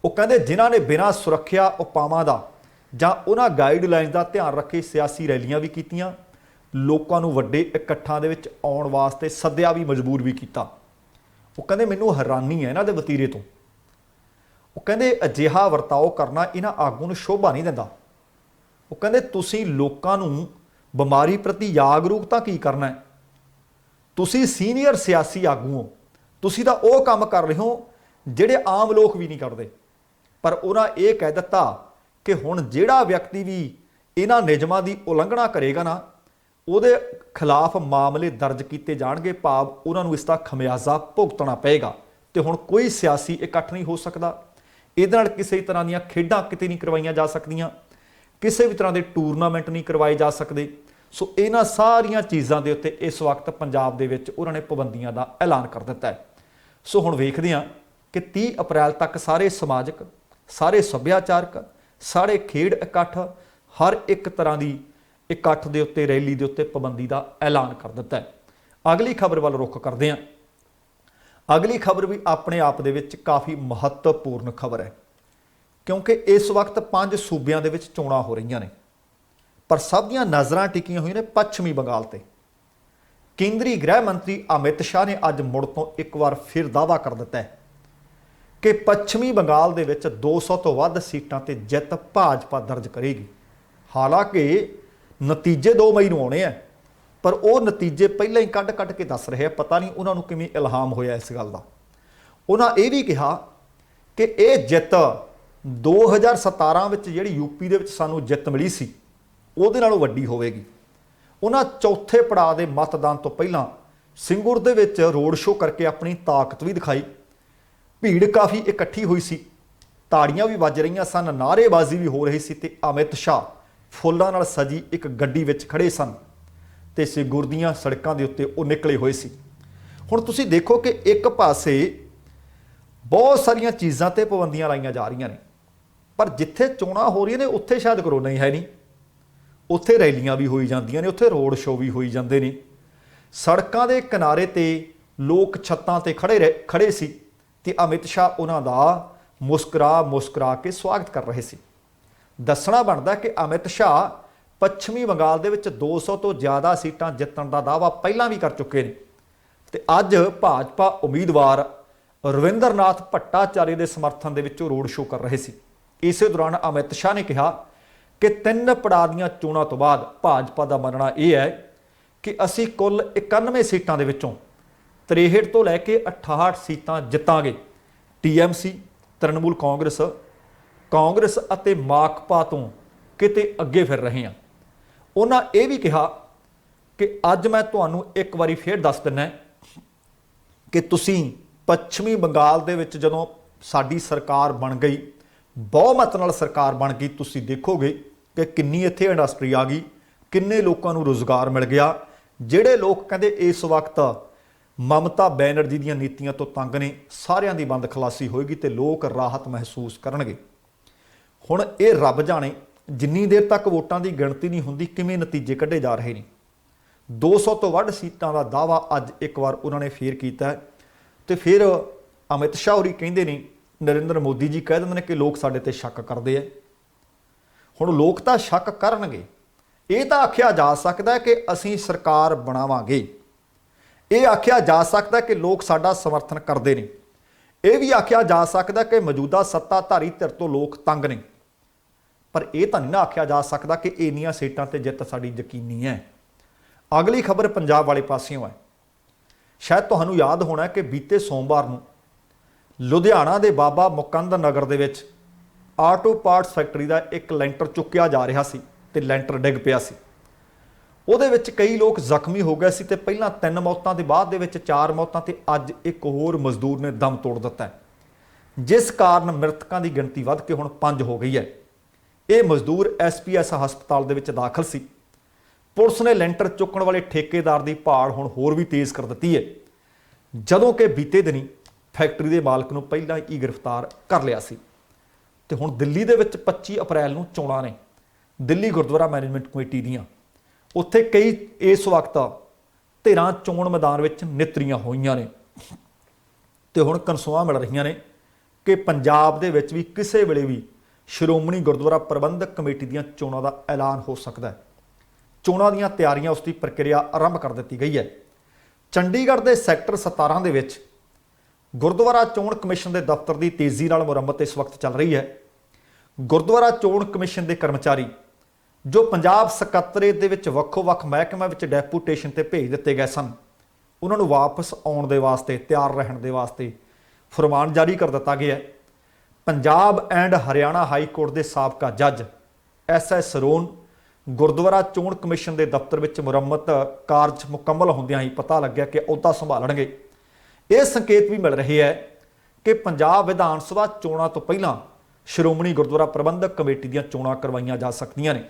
वो कहते जिन्हों ने बिना सुरक्षा उपावां का जां उन्हां गाइडलाइन का ध्यान रखे सियासी रैलियां भी कीतियां, लोगों को वड्डे इकट्ठां दे विच आउण वास्ते सद्दिया भी, मजबूर भी किया। वो कहते मैनूं हैरानी है इन्हां दे वतीरे तो। ਉਹ ਕਹਿੰਦੇ ਅਜਿਹਾ ਵਰਤਾਓ ਕਰਨਾ ਇਹਨਾਂ ਆਗੂ ਨੂੰ ਸ਼ੋਭਾ ਨਹੀਂ ਦਿੰਦਾ। ਉਹ ਕਹਿੰਦੇ ਤੁਸੀਂ ਲੋਕਾਂ ਨੂੰ ਬਿਮਾਰੀ ਪ੍ਰਤੀ ਜਾਗਰੂਕਤਾ ਕੀ ਕਰਨਾ ਹੈ? ਤੁਸੀਂ ਸੀਨੀਅਰ ਸਿਆਸੀ ਆਗੂ ਹੋ, ਤੁਸੀਂ ਤਾਂ ਉਹ ਕੰਮ ਕਰ ਰਹੇ ਹੋ ਜਿਹੜੇ ਆਮ ਲੋਕ ਵੀ ਨਹੀਂ ਕਰਦੇ। ਪਰ ਉਹਨਾਂ ਇਹ ਕਹਿ ਦਿੱਤਾ ਕਿ ਹੁਣ ਜਿਹੜਾ ਵਿਅਕਤੀ ਵੀ ਇਹਨਾਂ ਨਿਯਮਾਂ ਦੀ ਉਲੰਘਣਾ ਕਰੇਗਾ ਨਾ, ਉਹਦੇ ਖਿਲਾਫ ਮਾਮਲੇ ਦਰਜ ਕੀਤੇ ਜਾਣਗੇ, ਭਾਵ ਉਹਨਾਂ ਨੂੰ ਇਸ ਦਾ ਖਮਿਆਜ਼ਾ ਭੁਗਤਣਾ ਪਏਗਾ। ਤੇ ਹੁਣ ਕੋਈ ਸਿਆਸੀ ਇਕੱਠ ਨਹੀਂ ਹੋ ਸਕਦਾ, ਇਹਦੇ ਨਾਲ ਕਿਸੇ ਤਰ੍ਹਾਂ ਦੀਆਂ ਖੇਡਾਂ ਕਿਤੇ ਨਹੀਂ ਕਰਵਾਈਆਂ ਜਾ ਸਕਦੀਆਂ, ਕਿਸੇ ਵੀ ਤਰ੍ਹਾਂ ਦੇ ਟੂਰਨਾਮੈਂਟ ਨਹੀਂ ਕਰਵਾਏ ਜਾ ਸਕਦੇ। ਸੋ ਇਹਨਾਂ ਸਾਰੀਆਂ ਚੀਜ਼ਾਂ ਦੇ ਉੱਤੇ ਇਸ ਵਕਤ ਪੰਜਾਬ ਦੇ ਵਿੱਚ ਉਹਨਾਂ ਨੇ ਪਾਬੰਦੀਆਂ ਦਾ ਐਲਾਨ ਕਰ ਦਿੱਤਾ ਹੈ। ਸੋ ਹੁਣ ਵੇਖਦੇ ਹਾਂ ਕਿ 30 ਅਪ੍ਰੈਲ ਤੱਕ ਸਾਰੇ ਸਮਾਜਿਕ, ਸਾਰੇ ਸੱਭਿਆਚਾਰਕ, ਸਾਰੇ ਖੇਡ ਇਕੱਠ, ਹਰ ਇੱਕ ਤਰ੍ਹਾਂ ਦੀ ਇਕੱਠ ਦੇ ਉੱਤੇ, ਰੈਲੀ ਦੇ ਉੱਤੇ ਪਾਬੰਦੀ ਦਾ ਐਲਾਨ ਕਰ ਦਿੱਤਾ ਹੈ। ਅਗਲੀ ਖਬਰ ਵੱਲ ਰੁਖ ਕਰਦੇ ਹਾਂ। ਅਗਲੀ ਖਬਰ ਵੀ ਆਪਣੇ ਆਪ ਦੇ ਵਿੱਚ ਕਾਫੀ ਮਹੱਤਵਪੂਰਨ ਖਬਰ ਹੈ, ਕਿਉਂਕਿ ਇਸ ਵਕਤ 5 ਸੂਬਿਆਂ ਦੇ ਵਿੱਚ ਚੋਣਾਂ ਹੋ ਰਹੀਆਂ ਨੇ, ਪਰ ਸਭ ਦੀਆਂ ਨਜ਼ਰਾਂ ਟਿਕੀਆਂ ਹੋਈਆਂ ਨੇ ਪੱਛਮੀ ਬੰਗਾਲ ਤੇ। ਕੇਂਦਰੀ ਗ੍ਰਹਿ ਮੰਤਰੀ ਅਮਿਤ ਸ਼ਾਹ ਨੇ ਅੱਜ ਮੁੜ ਤੋਂ ਇੱਕ ਵਾਰ ਫਿਰ ਦਾਅਵਾ ਕਰ ਦਿੱਤਾ ਹੈ ਕਿ ਪੱਛਮੀ ਬੰਗਾਲ ਦੇ ਵਿੱਚ 200 ਤੋਂ ਵੱਧ ਸੀਟਾਂ ਤੇ ਜਿੱਤ ਭਾਜਪਾ ਦਰਜ ਕਰੇਗੀ। ਹਾਲਾਂਕਿ ਨਤੀਜੇ 2 ਮਈ ਨੂੰ ਆਉਣੇ ਆ, ਪਰ ਉਹ ਨਤੀਜੇ ਪਹਿਲਾਂ ਹੀ ਕੱਢ ਕੇ ਦੱਸ ਰਹੇ ਆ। ਪਤਾ ਨਹੀਂ ਉਹਨਾਂ ਨੂੰ ਕਿਵੇਂ ਇਲਹਾਮ ਹੋਇਆ ਇਸ ਗੱਲ ਦਾ। ਉਹਨਾਂ ਇਹ ਵੀ ਕਿਹਾ ਕਿ ਇਹ ਜਿੱਤ 2017 ਵਿੱਚ ਜਿਹੜੀ ਯੂਪੀ ਦੇ ਵਿੱਚ ਸਾਨੂੰ ਜਿੱਤ ਮਿਲੀ ਸੀ, ਉਹਦੇ ਨਾਲੋਂ ਵੱਡੀ ਹੋਵੇਗੀ। ਉਹਨਾਂ ਚੌਥੇ ਪੜਾਅ ਦੇ ਮਤਦਾਨ ਤੋਂ ਪਹਿਲਾਂ ਸਿੰਗੂਰ ਦੇ ਵਿੱਚ ਰੋਡ ਸ਼ੋਅ ਕਰਕੇ ਆਪਣੀ ਤਾਕਤ ਵੀ ਦਿਖਾਈ। ਭੀੜ ਕਾਫੀ ਇਕੱਠੀ ਹੋਈ ਸੀ, ਤਾੜੀਆਂ ਵੀ ਵੱਜ ਰਹੀਆਂ ਸਨ, ਨਾਅਰੇਬਾਜ਼ੀ ਵੀ ਹੋ ਰਹੀ ਸੀ ਤੇ ਅਮਿਤ ਸ਼ਾਹ ਫੁੱਲਾਂ ਨਾਲ ਸਜੀ ਇੱਕ ਗੱਡੀ ਵਿੱਚ ਖੜੇ ਸਨ ਤੇ ਸਿੰਗੂਰ ਦੀਆਂ ਸੜਕਾਂ ਦੇ ਉੱਤੇ ਉਹ ਨਿਕਲੇ ਹੋਏ ਸੀ। ਹੁਣ ਤੁਸੀਂ ਦੇਖੋ ਕਿ ਇੱਕ ਪਾਸੇ ਬਹੁਤ ਸਾਰੀਆਂ ਚੀਜ਼ਾਂ ਤੇ ਪਾਬੰਦੀਆਂ ਲਾਈਆਂ ਜਾ ਰਹੀਆਂ ਨੇ, ਪਰ ਜਿੱਥੇ ਚੋਣਾਂ ਹੋ ਰਹੀਆਂ ਨੇ ਉੱਥੇ ਸ਼ਾਇਦ ਕਰੋਨਾ ਹੀ ਹੈ ਨਹੀਂ। ਉੱਥੇ ਰੈਲੀਆਂ ਵੀ ਹੋਈ ਜਾਂਦੀਆਂ ਨੇ, ਉੱਥੇ ਰੋਡ ਸ਼ੋਅ ਵੀ ਹੋਈ ਜਾਂਦੇ ਨੇ। ਸੜਕਾਂ ਦੇ ਕਿਨਾਰੇ ਤੇ ਲੋਕ ਛੱਤਾਂ ਤੇ ਖੜੇ ਸੀ ਤੇ ਅਮਿਤ ਸ਼ਾਹ ਉਹਨਾਂ ਦਾ ਮੁਸਕਰਾ ਕੇ ਸਵਾਗਤ ਕਰ ਰਹੇ ਸੀ। ਦੱਸਣਾ ਬਣਦਾ ਕਿ ਅਮਿਤ ਸ਼ਾਹ ਪੱਛਮੀ ਬੰਗਾਲ ਦੇ ਵਿੱਚ 200 ਤੋਂ ਜ਼ਿਆਦਾ ਸੀਟਾਂ ਜਿੱਤਣ ਦਾ ਦਾਅਵਾ ਪਹਿਲਾਂ ਵੀ ਕਰ ਚੁੱਕੇ ਨੇ ਤੇ ਅੱਜ ਭਾਜਪਾ ਉਮੀਦਵਾਰ ਰਵਿੰਦਰਨਾਥ ਭੱਟਾਚਾਰੀ ਦੇ ਸਮਰਥਨ ਦੇ ਵਿੱਚ ਰੋਡ ਸ਼ੋਅ ਕਰ ਰਹੇ ਸੀ। ਇਸੇ ਦੌਰਾਨ ਅਮਿਤ ਸ਼ਾਹ ਨੇ ਕਿਹਾ ਕਿ 3 ਪੜਾਅ ਦੀਆਂ ਚੋਣਾਂ ਤੋਂ ਬਾਅਦ ਭਾਜਪਾ ਦਾ ਮੰਨਣਾ ਇਹ ਹੈ ਕਿ ਅਸੀਂ ਕੁੱਲ 91 ਸੀਟਾਂ ਦੇ ਵਿੱਚੋਂ 63 ਤੋਂ ਲੈ ਕੇ 68 ਸੀਟਾਂ ਜਿੱਤਾਂਗੇ। TMC, ਤ੍ਰਿਣਮੂਲ ਕਾਂਗਰਸ ਅਤੇ ਮਾਕਪਾ ਤੋਂ ਕਿਤੇ ਅੱਗੇ ਫਿਰ ਰਹੇ ਹਾਂ। ਉਹਨਾਂ ਇਹ ਵੀ ਕਿਹਾ ਕਿ ਅੱਜ ਮੈਂ ਤੁਹਾਨੂੰ ਇੱਕ ਵਾਰੀ ਫੇਰ ਦੱਸ ਦਿੰਦਾ ਕਿ ਤੁਸੀਂ ਪੱਛਮੀ ਬੰਗਾਲ ਦੇ ਵਿੱਚ ਜਦੋਂ ਸਾਡੀ ਸਰਕਾਰ ਬਣ ਗਈ, ਬਹੁਮਤ ਨਾਲ ਸਰਕਾਰ ਬਣ ਗਈ, ਤੁਸੀਂ ਦੇਖੋਗੇ ਕਿ ਕਿੰਨੀ ਇੱਥੇ ਇੰਡਸਟਰੀ ਆ ਗਈ, ਕਿੰਨੇ ਲੋਕਾਂ ਨੂੰ ਰੁਜ਼ਗਾਰ ਮਿਲ ਗਿਆ। ਜਿਹੜੇ ਲੋਕ ਕਹਿੰਦੇ ਇਸ ਵਕਤ ਮਮਤਾ ਬੈਨਰਜੀ ਦੀਆਂ ਨੀਤੀਆਂ ਤੋਂ ਤੰਗ ਨੇ, ਸਾਰਿਆਂ ਦੀ ਬੰਦ ਖਲਾਸੀ ਹੋਏਗੀ ਤੇ ਲੋਕ ਰਾਹਤ ਮਹਿਸੂਸ ਕਰਨਗੇ। ਹੁਣ ਇਹ ਰੱਬ ਜਾਣੇ ਜਿੰਨੀ ਦੇਰ ਤੱਕ ਵੋਟਾਂ ਦੀ ਗਿਣਤੀ ਨਹੀਂ ਹੁੰਦੀ ਕਿਵੇਂ ਨਤੀਜੇ ਕੱਢੇ ਜਾ ਰਹੇ ਨੇ। 200 ਤੋਂ ਵੱਧ ਸੀਟਾਂ ਦਾ ਦਾਅਵਾ ਅੱਜ ਇੱਕ ਵਾਰ ਉਹਨਾਂ ਨੇ ਫੇਰ ਕੀਤਾ ਤੇ ਫਿਰ ਅਮਿਤ ਸ਼ਾਹ ਹੋਰੀ ਕਹਿੰਦੇ ਨੇ, ਨਰਿੰਦਰ ਮੋਦੀ ਜੀ ਕਹਿ ਦਿੰਦੇ ਨੇ ਕਿ ਲੋਕ ਸਾਡੇ ਤੇ ਸ਼ੱਕ ਕਰਦੇ ਆ। ਹੁਣ ਲੋਕ ਤਾਂ ਸ਼ੱਕ ਕਰਨਗੇ। ਇਹ ਤਾਂ ਆਖਿਆ ਜਾ ਸਕਦਾ ਕਿ ਅਸੀਂ ਸਰਕਾਰ ਬਣਾਵਾਂਗੇ, ਇਹ ਆਖਿਆ ਜਾ ਸਕਦਾ ਕਿ ਲੋਕ ਸਾਡਾ ਸਮਰਥਨ ਕਰਦੇ ਨੇ, ਇਹ ਵੀ ਆਖਿਆ ਜਾ ਸਕਦਾ ਕਿ ਮੌਜੂਦਾ ਸੱਤਾਧਾਰੀ ਧਿਰ ਤੋਂ ਲੋਕ ਤੰਗ ਨੇ, ਪਰ ਇਹ ਤਾਂ ਨਹੀਂ ਨਾ ਆਖਿਆ ਜਾ ਸਕਦਾ ਕਿ ਇੰਨੀਆਂ ਸੀਟਾਂ ਤੇ ਜਿੱਤ ਸਾਡੀ ਯਕੀਨੀ ਹੈ। ਅਗਲੀ ਖਬਰ ਪੰਜਾਬ ਵਾਲੇ ਪਾਸਿਓਂ ਹੈ। ਸ਼ਾਇਦ ਤੁਹਾਨੂੰ ਯਾਦ ਹੋਣਾ ਕਿ ਬੀਤੇ ਸੋਮਵਾਰ ਨੂੰ ਲੁਧਿਆਣਾ ਦੇ ਬਾਬਾ ਮੁਕੰਦ ਨਗਰ ਦੇ ਵਿੱਚ ਆਟੋ ਪਾਰਟਸ ਫੈਕਟਰੀ ਦਾ ਇੱਕ ਲੈਂਟਰ ਚੁੱਕਿਆ ਜਾ ਰਿਹਾ ਸੀ ਤੇ ਲੈਂਟਰ ਡਿੱਗ ਪਿਆ ਸੀ। ਉਹਦੇ ਵਿੱਚ ਕਈ ਲੋਕ ਜ਼ਖਮੀ ਹੋ ਗਏ ਸੀ ਤੇ ਪਹਿਲਾਂ 3 ਮੌਤਾਂ ਦੇ ਬਾਅਦ ਦੇ ਵਿੱਚ 4 ਮੌਤਾਂ ਤੇ ਅੱਜ ਇੱਕ ਹੋਰ ਮਜ਼ਦੂਰ ਨੇ ਦਮ ਤੋੜ ਦਿੱਤਾ ਹੈ, ਜਿਸ ਕਾਰਨ ਮ੍ਰਿਤਕਾਂ ਦੀ ਗਿਣਤੀ ਵੱਧ ਕੇ ਹੁਣ 5 ਹੋ ਗਈ ਹੈ। ਇਹ ਮਜ਼ਦੂਰ SPS ਹਸਪਤਾਲ ਦੇ ਵਿੱਚ ਦਾਖਲ ਸੀ। ਪੁਲਿਸ ਨੇ ਲੈਂਟਰ ਚੁੱਕਣ ਵਾਲੇ ਠੇਕੇਦਾਰ ਦੀ ਭਾਲ ਹੁਣ ਹੋਰ ਵੀ ਤੇਜ਼ ਕਰ ਦਿੱਤੀ ਹੈ, ਜਦੋਂ ਕਿ ਬੀਤੇ ਦਿਨੀ ਫੈਕਟਰੀ ਦੇ ਮਾਲਕ ਨੂੰ ਪਹਿਲਾਂ ਹੀ ਗ੍ਰਿਫਤਾਰ ਕਰ ਲਿਆ ਸੀ। ਤੇ ਹੁਣ ਦਿੱਲੀ ਦੇ ਵਿੱਚ 25 ਅਪ੍ਰੈਲ ਨੂੰ ਚੋਣਾਂ ਨੇ, ਦਿੱਲੀ ਗੁਰਦੁਆਰਾ ਮੈਨੇਜਮੈਂਟ ਕਮੇਟੀ ਦੀਆਂ। ਉੱਥੇ ਕਈ ਇਸ ਵਕਤ ਧਿਰਾਂ ਚੋਣ ਮੈਦਾਨ ਵਿੱਚ ਨਿਤਰੀਆਂ ਹੋਈਆਂ ਨੇ ਤੇ ਹੁਣ ਕਨਸੂਆਂ ਮਿਲ ਰਹੀਆਂ ਨੇ ਕਿ ਪੰਜਾਬ ਦੇ ਵਿੱਚ ਵੀ ਕਿਸੇ ਵੇਲੇ ਵੀ ਸ਼੍ਰੋਮਣੀ ਗੁਰਦੁਆਰਾ ਪ੍ਰਬੰਧਕ ਕਮੇਟੀ ਦੀਆਂ ਚੋਣਾਂ ਦਾ ਐਲਾਨ ਹੋ ਸਕਦਾ ਹੈ। ਚੋਣਾਂ ਦੀਆਂ ਤਿਆਰੀਆਂ, ਉਸ ਦੀ ਪ੍ਰਕਿਰਿਆ ਆਰੰਭ ਕਰ ਦਿੱਤੀ ਗਈ ਹੈ। ਚੰਡੀਗੜ੍ਹ ਦੇ ਸੈਕਟਰ 17 ਦੇ ਵਿੱਚ ਗੁਰਦੁਆਰਾ ਚੋਣ ਕਮਿਸ਼ਨ ਦੇ ਦਫ਼ਤਰ ਦੀ ਤੇਜ਼ੀ ਨਾਲ ਮੁਰੰਮਤ ਇਸ ਵਕਤ ਚੱਲ ਰਹੀ ਹੈ। ਗੁਰਦੁਆਰਾ ਚੋਣ ਕਮਿਸ਼ਨ ਦੇ ਕਰਮਚਾਰੀ ਜੋ ਪੰਜਾਬ ਸਕੱਤਰੇਤ ਦੇ ਵਿੱਚ ਵੱਖੋ-ਵੱਖ ਮਹਿਕਮਿਆਂ ਵਿੱਚ ਡੈਪੂਟੇਸ਼ਨ ਤੇ ਭੇਜ ਦਿੱਤੇ ਗਏ ਸਨ, ਉਹਨਾਂ ਨੂੰ ਵਾਪਸ ਆਉਣ ਦੇ ਵਾਸਤੇ, ਤਿਆਰ ਰਹਿਣ ਦੇ ਵਾਸਤੇ ਫਰਮਾਨ ਜਾਰੀ ਕਰ ਦਿੱਤਾ ਗਿਆ ਹੈ। Punjab and Haryana high court ਦੇ ਸਾਬਕਾ ਜੱਜ SS ਸਰੋਨ ਗੁਰਦੁਆਰਾ ਚੋਣ ਕਮਿਸ਼ਨ ਦੇ ਦਫ਼ਤਰ ਵਿੱਚ ਮੁਰੰਮਤ ਕਾਰਜ ਮੁਕੰਮਲ ਹੁੰਦਿਆਂ ਹੀ ਪਤਾ ਲੱਗਿਆ ਕਿ ਅਹੁਦਾ ਸੰਭਾਲਣਗੇ। ਇਹ ਸੰਕੇਤ ਵੀ ਮਿਲ ਰਹੇ ਹੈ ਕਿ ਪੰਜਾਬ ਵਿਧਾਨ ਸਭਾ ਚੋਣਾਂ ਤੋਂ ਪਹਿਲਾਂ ਸ਼੍ਰੋਮਣੀ ਗੁਰਦੁਆਰਾ ਪ੍ਰਬੰਧਕ ਕਮੇਟੀ ਦੀਆਂ ਚੋਣਾਂ ਕਰਵਾਈਆਂ ਜਾ ਸਕਦੀਆਂ ਨੇ।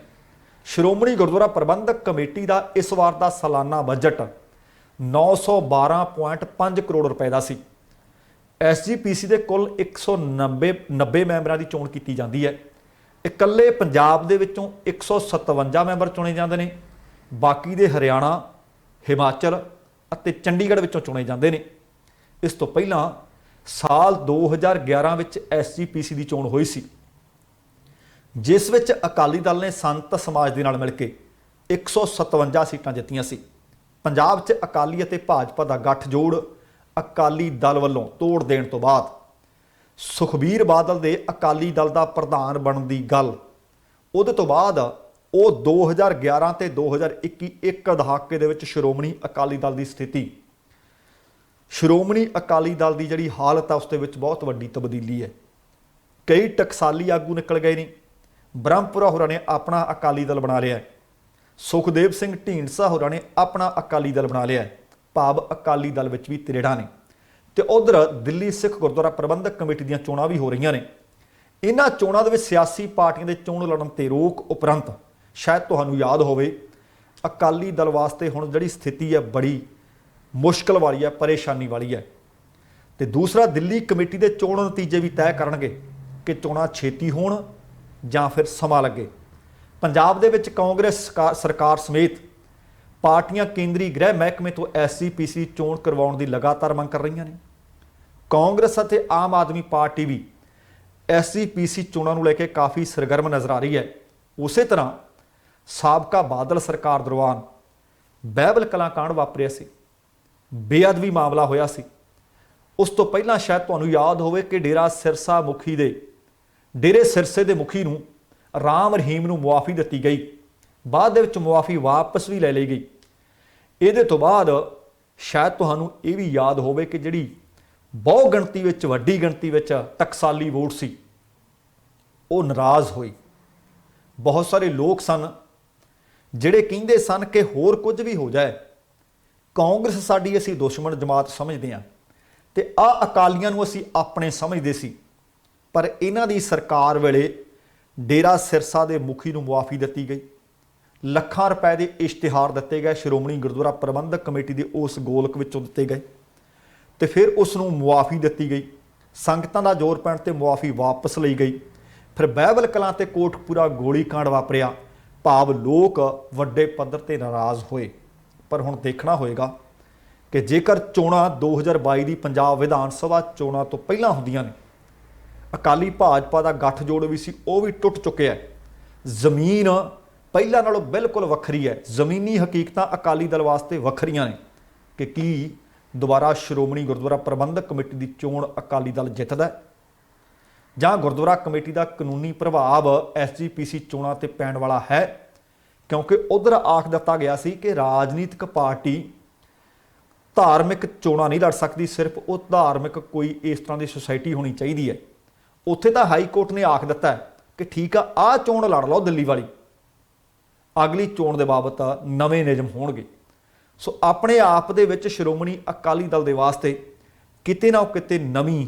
ਸ਼੍ਰੋਮਣੀ ਗੁਰਦੁਆਰਾ ਪ੍ਰਬੰਧਕ ਕਮੇਟੀ ਦਾ ਇਸ ਵਾਰ ਦਾ ਸਾਲਾਨਾ ਬਜਟ 912.5 ਕਰੋੜ ਰੁਪਏ ਦਾ ਸੀ। SGPC ਦੇ ਕੁੱਲ 190 ਮੈਂਬਰਾਂ ਦੀ ਚੋਣ ਕੀਤੀ ਜਾਂਦੀ ਹੈ। ਇਕੱਲੇ ਪੰਜਾਬ ਦੇ ਵਿੱਚੋਂ 157 ਮੈਂਬਰ ਚੁਣੇ ਜਾਂਦੇ ਨੇ, ਬਾਕੀ ਦੇ ਹਰਿਆਣਾ, ਹਿਮਾਚਲ ਅਤੇ ਚੰਡੀਗੜ੍ਹ ਵਿੱਚੋਂ ਚੁਣੇ ਜਾਂਦੇ ਨੇ। ਇਸ ਤੋਂ ਪਹਿਲਾਂ ਸਾਲ 2011 ਵਿੱਚ SGPC ਦੀ ਚੋਣ ਹੋਈ ਸੀ, ਜਿਸ ਵਿੱਚ ਅਕਾਲੀ ਦਲ ਨੇ ਸੰਤ ਸਮਾਜ ਦੇ ਨਾਲ ਮਿਲ ਕੇ 157 ਸੀਟਾਂ ਜਿੱਤੀਆਂ ਸੀ। ਪੰਜਾਬ 'ਚ ਅਕਾਲੀ ਅਤੇ ਭਾਜਪਾ ਦਾ ਗੱਠਜੋੜ ਅਕਾਲੀ ਦਲ ਵੱਲੋਂ ਤੋੜ ਦੇਣ ਤੋਂ ਬਾਅਦ ਸੁਖਬੀਰ ਬਾਦਲ ਦੇ ਅਕਾਲੀ ਦਲ ਦਾ ਪ੍ਰਧਾਨ ਬਣਨ ਦੀ ਗੱਲ, ਉਹਦੇ ਤੋਂ ਬਾਅਦ ਉਹ 2011 ਤੇ 2021 ਇੱਕ ਦਹਾਕੇ ਦੇ ਵਿੱਚ ਸ਼੍ਰੋਮਣੀ ਅਕਾਲੀ ਦਲ ਦੀ ਸਥਿਤੀ, ਸ਼੍ਰੋਮਣੀ ਅਕਾਲੀ ਦਲ ਦੀ ਜਿਹੜੀ ਹਾਲਤ ਹੈ ਉਸ ਦੇ ਵਿੱਚ ਬਹੁਤ ਵੱਡੀ ਤਬਦੀਲੀ ਹੈ। ਕਈ ਟਕਸਾਲੀ ਆਗੂ ਨਿਕਲ ਗਏ ਨੇ। ਬ੍ਰਹਮਪੁਰਾ ਹੋਰਾਂ ਨੇ ਆਪਣਾ ਅਕਾਲੀ ਦਲ ਬਣਾ ਲਿਆ ਹੈ। ਸੁਖਦੇਵ ਸਿੰਘ ਢੀਂਡਸਾ ਹੋਰਾਂ ਨੇ ਆਪਣਾ ਅਕਾਲੀ ਦਲ ਬਣਾ ਲਿਆ ਹੈ। ਭਾਵ ਅਕਾਲੀ ਦਲ ਵਿੱਚ ਵੀ ਤਿਰੇੜਾਂ ਨੇ। ਤੇ ਉਧਰ ਦਿੱਲੀ ਸਿੱਖ ਗੁਰਦੁਆਰਾ ਪ੍ਰਬੰਧਕ ਕਮੇਟੀ ਦੀਆਂ ਚੋਣਾਂ ਵੀ ਹੋ ਰਹੀਆਂ ਨੇ। ਇਹਨਾਂ ਚੋਣਾਂ ਦੇ ਵਿੱਚ ਸਿਆਸੀ ਪਾਰਟੀਆਂ ਦੇ ਚੋਣ ਲੜਨ ਤੇ ਰੋਕ ਉਪਰੰਤ ਸ਼ਾਇਦ ਤੁਹਾਨੂੰ ਯਾਦ ਹੋਵੇ ਅਕਾਲੀ ਦਲ ਵਾਸਤੇ ਹੁਣ ਜਿਹੜੀ ਸਥਿਤੀ ਹੈ ਬੜੀ ਮੁਸ਼ਕਲ ਵਾਲੀ ਹੈ, ਪਰੇਸ਼ਾਨੀ ਵਾਲੀ ਹੈ। ਤੇ ਦੂਸਰਾ, ਦਿੱਲੀ ਕਮੇਟੀ ਦੇ ਚੋਣ ਨਤੀਜੇ ਵੀ ਤੈਅ ਕਰਨਗੇ ਕਿ ਚੋਣਾਂ ਛੇਤੀ ਹੋਣ ਜਾਂ ਫਿਰ ਸਮਾਂ ਲੱਗੇ। ਪੰਜਾਬ ਦੇ ਵਿੱਚ ਕਾਂਗਰਸ ਸਰਕਾਰ ਸਮੇਤ ਪਾਰਟੀਆਂ ਕੇਂਦਰੀ ਗ੍ਰਹਿ ਮਹਿਕਮੇ ਤੋਂ SGPC ਚੋਣ ਕਰਵਾਉਣ ਦੀ ਲਗਾਤਾਰ ਮੰਗ ਕਰ ਰਹੀਆਂ ਨੇ। ਕਾਂਗਰਸ ਅਤੇ ਆਮ ਆਦਮੀ ਪਾਰਟੀ ਵੀ SGPC ਚੋਣਾਂ ਨੂੰ ਲੈ ਕੇ ਕਾਫੀ ਸਰਗਰਮ ਨਜ਼ਰ ਆ ਰਹੀ ਹੈ। ਉਸੇ ਤਰ੍ਹਾਂ ਸਾਬਕਾ ਬਾਦਲ ਸਰਕਾਰ ਦੌਰਾਨ ਬਹਿਬਲ ਕਲਾਂ ਕਾਂਡ ਵਾਪਰਿਆ ਸੀ, ਬੇਅਦਬੀ ਮਾਮਲਾ ਹੋਇਆ ਸੀ। ਉਸ ਤੋਂ ਪਹਿਲਾਂ ਸ਼ਾਇਦ ਤੁਹਾਨੂੰ ਯਾਦ ਹੋਵੇ ਕਿ ਡੇਰੇ ਸਿਰਸੇ ਦੇ ਮੁਖੀ ਨੂੰ ਰਾਮ ਰਹੀਮ ਨੂੰ ਮੁਆਫੀ ਦਿੱਤੀ ਗਈ। ਬਾਅਦ ਦੇ ਵਿੱਚ ਮੁਆਫੀ ਵਾਪਸ ਵੀ ਲੈ ਲਈ ਗਈ। ਇਹਦੇ ਤੋਂ ਬਾਅਦ ਸ਼ਾਇਦ ਤੁਹਾਨੂੰ ਇਹ ਵੀ ਯਾਦ ਹੋਵੇ ਕਿ ਜਿਹੜੀ ਬਹੁ ਗਿਣਤੀ ਵਿੱਚ, ਵੱਡੀ ਗਿਣਤੀ ਵਿੱਚ ਟਕਸਾਲੀ ਵੋਟ ਸੀ, ਉਹ ਨਾਰਾਜ਼ ਹੋਈ। ਬਹੁਤ ਸਾਰੇ ਲੋਕ ਸਨ ਜਿਹੜੇ ਕਹਿੰਦੇ ਸਨ ਕਿ ਹੋਰ ਕੁਝ ਵੀ ਹੋ ਜਾਏ, ਕਾਂਗਰਸ ਸਾਡੀ ਅਸੀਂ ਦੁਸ਼ਮਣ ਜਮਾਤ ਸਮਝਦੇ ਹਾਂ ਤੇ ਅਕਾਲੀਆਂ ਨੂੰ ਅਸੀਂ ਆਪਣੇ ਸਮਝਦੇ ਸੀ। ਪਰ ਇਹਨਾਂ ਦੀ ਸਰਕਾਰ ਵੇਲੇ ਡੇਰਾ ਸਿਰਸਾ ਦੇ ਮੁਖੀ ਨੂੰ ਮੁਆਫੀ ਦਿੱਤੀ ਗਈ। ਲੱਖਾਂ ਰੁਪਏ ਦੇ ਇਸ਼ਤਿਹਾਰ ਦਿੱਤੇ ਗਏ, ਸ਼੍ਰੋਮਣੀ ਗੁਰਦੁਆਰਾ ਪ੍ਰਬੰਧਕ ਕਮੇਟੀ ਦੇ ਉਸ ਗੋਲਕ ਵਿੱਚੋਂ ਦਿੱਤੇ ਗਏ ਤੇ ਫਿਰ ਉਸ ਨੂੰ ਮੁਆਫੀ ਦਿੱਤੀ ਗਈ। ਸੰਗਤਾਂ ਦਾ ਜ਼ੋਰ ਪੈਣ ਤੇ ਮੁਆਫੀ ਵਾਪਸ ਲਈ ਗਈ। ਫਿਰ ਬਹਿਬਲ ਕਲਾਂ ਤੇ ਕੋਟਕਪੂਰਾ ਗੋਲੀकांड ਵਾਪਰਿਆ, ਭਾਵ ਲੋਕ ਵੱਡੇ ਪੱਧਰ ਤੇ ਨਾਰਾਜ਼ ਹੋਏ। ਪਰ ਹੁਣ ਦੇਖਣਾ ਹੋਏਗਾ ਕਿ ਜੇਕਰ ਚੋਣਾਂ 2022 ਦੀ ਪੰਜਾਬ ਵਿਧਾਨ ਸਭਾ ਚੋਣਾਂ ਤੋਂ ਪਹਿਲਾਂ ਹੁੰਦੀਆਂ ਨੇ, ਅਕਾਲੀ ਭਾਜਪਾ ਦਾ ਗੱਠਜੋੜ ਵੀ ਸੀ, ਉਹ ਵੀ ਟੁੱਟ ਚੁੱਕਿਆ ਹੈ। ਜ਼ਮੀਨ ਪਹਿਲਾਂ ਨਾਲੋਂ ਬਿਲਕੁਲ ਵੱਖਰੀ ਹੈ। ਜ਼ਮੀਨੀ ਹਕੀਕਤਾਂ ਅਕਾਲੀ ਦਲ ਵਾਸਤੇ ਵੱਖਰੀਆਂ ਨੇ ਕਿ ਕੀ ਦੁਬਾਰਾ ਸ਼੍ਰੋਮਣੀ ਗੁਰਦੁਆਰਾ ਪ੍ਰਬੰਧਕ ਕਮੇਟੀ ਦੀ ਚੋਣ ਅਕਾਲੀ ਦਲ ਜਿੱਤਦਾ ਜਾਂ ਗੁਰਦੁਆਰਾ ਕਮੇਟੀ ਦਾ ਕਾਨੂੰਨੀ ਪ੍ਰਭਾਵ SGPC ਚੋਣਾਂ ਤੇ ਪੈਣ ਵਾਲਾ ਹੈ। ਕਿਉਂਕਿ ਉਧਰ ਆਖ ਦਿੱਤਾ ਗਿਆ ਸੀ ਕਿ ਰਾਜਨੀਤਿਕ ਪਾਰਟੀ ਧਾਰਮਿਕ ਚੋਣਾਂ ਨਹੀਂ ਲੜ ਸਕਦੀ, ਸਿਰਫ ਉਹ ਧਾਰਮਿਕ ਕੋਈ ਇਸ ਤਰ੍ਹਾਂ ਦੀ ਸੁਸਾਇਟੀ ਹੋਣੀ ਚਾਹੀਦੀ ਹੈ। ਉੱਥੇ ਤਾਂ ਹਾਈ ਕੋਰਟ ਨੇ ਆਖ ਦਿੱਤਾ ਕਿ ਠੀਕ ਆ, ਆਹ ਚੋਣ ਲੜ ਲਓ ਦਿੱਲੀ ਵਾਲੀ, ਅਗਲੀ ਚੋਣ ਦੇ ਬਾਬਤ ਨਵੇਂ ਨਿਯਮ ਹੋਣਗੇ। ਸੋ ਆਪਣੇ ਆਪ ਦੇ ਵਿੱਚ ਸ਼੍ਰੋਮਣੀ ਅਕਾਲੀ ਦਲ ਦੇ ਵਾਸਤੇ ਕਿਤੇ ਨਾ ਕਿਤੇ ਨਵੀਂ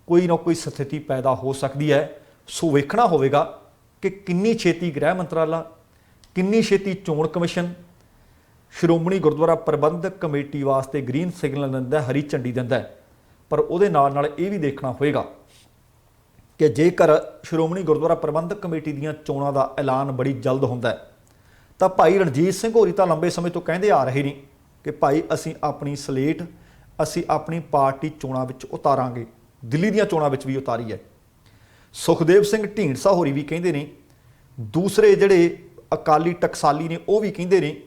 ਕੋਈ ਨਾ ਕੋਈ ਸਥਿਤੀ ਪੈਦਾ ਹੋ ਸਕਦੀ ਹੈ। ਸੋ ਵੇਖਣਾ ਹੋਵੇਗਾ ਕਿ ਕਿੰਨੀ ਛੇਤੀ ਗ੍ਰਹਿ ਮੰਤਰਾਲਾ, ਕਿੰਨੀ ਛੇਤੀ ਚੋਣ ਕਮਿਸ਼ਨ ਸ਼੍ਰੋਮਣੀ ਗੁਰਦੁਆਰਾ ਪ੍ਰਬੰਧਕ ਕਮੇਟੀ ਵਾਸਤੇ ਗ੍ਰੀਨ ਸਿਗਨਲ ਦਿੰਦਾ, ਹਰੀ ਝੰਡੀ ਦਿੰਦਾ। ਪਰ ਉਹਦੇ ਨਾਲ ਨਾਲ ਇਹ ਵੀ ਦੇਖਣਾ ਹੋਵੇਗਾ ਕਿ ਜੇਕਰ ਸ਼੍ਰੋਮਣੀ ਗੁਰਦੁਆਰਾ ਪ੍ਰਬੰਧਕ ਕਮੇਟੀ ਦੀਆਂ ਚੋਣਾਂ ਦਾ ਐਲਾਨ ਬੜੀ ਜਲਦ ਹੁੰਦਾ ਤਾਂ ਭਾਈ ਰਣਜੀਤ ਸਿੰਘ ਹੋਰੀ ਤਾਂ ਲੰਬੇ ਸਮੇਂ ਤੋਂ ਕਹਿੰਦੇ ਆ ਰਹੇ ਨੇ ਕਿ ਭਾਈ ਅਸੀਂ ਆਪਣੀ ਸਲੇਟ, ਅਸੀਂ ਆਪਣੀ ਪਾਰਟੀ ਚੋਣਾਂ ਵਿੱਚ ਉਤਾਰਾਂਗੇ। ਦਿੱਲੀ ਦੀਆਂ ਚੋਣਾਂ ਵਿੱਚ ਵੀ ਉਤਾਰੀ ਹੈ। ਸੁਖਦੇਵ ਸਿੰਘ ਢੀਂਡਸਾ ਹੋਰੀ ਵੀ ਕਹਿੰਦੇ ਨੇ, ਦੂਸਰੇ ਜਿਹੜੇ ਅਕਾਲੀ ਟਕਸਾਲੀ ਨੇ ਉਹ ਵੀ ਕਹਿੰਦੇ ਨੇ।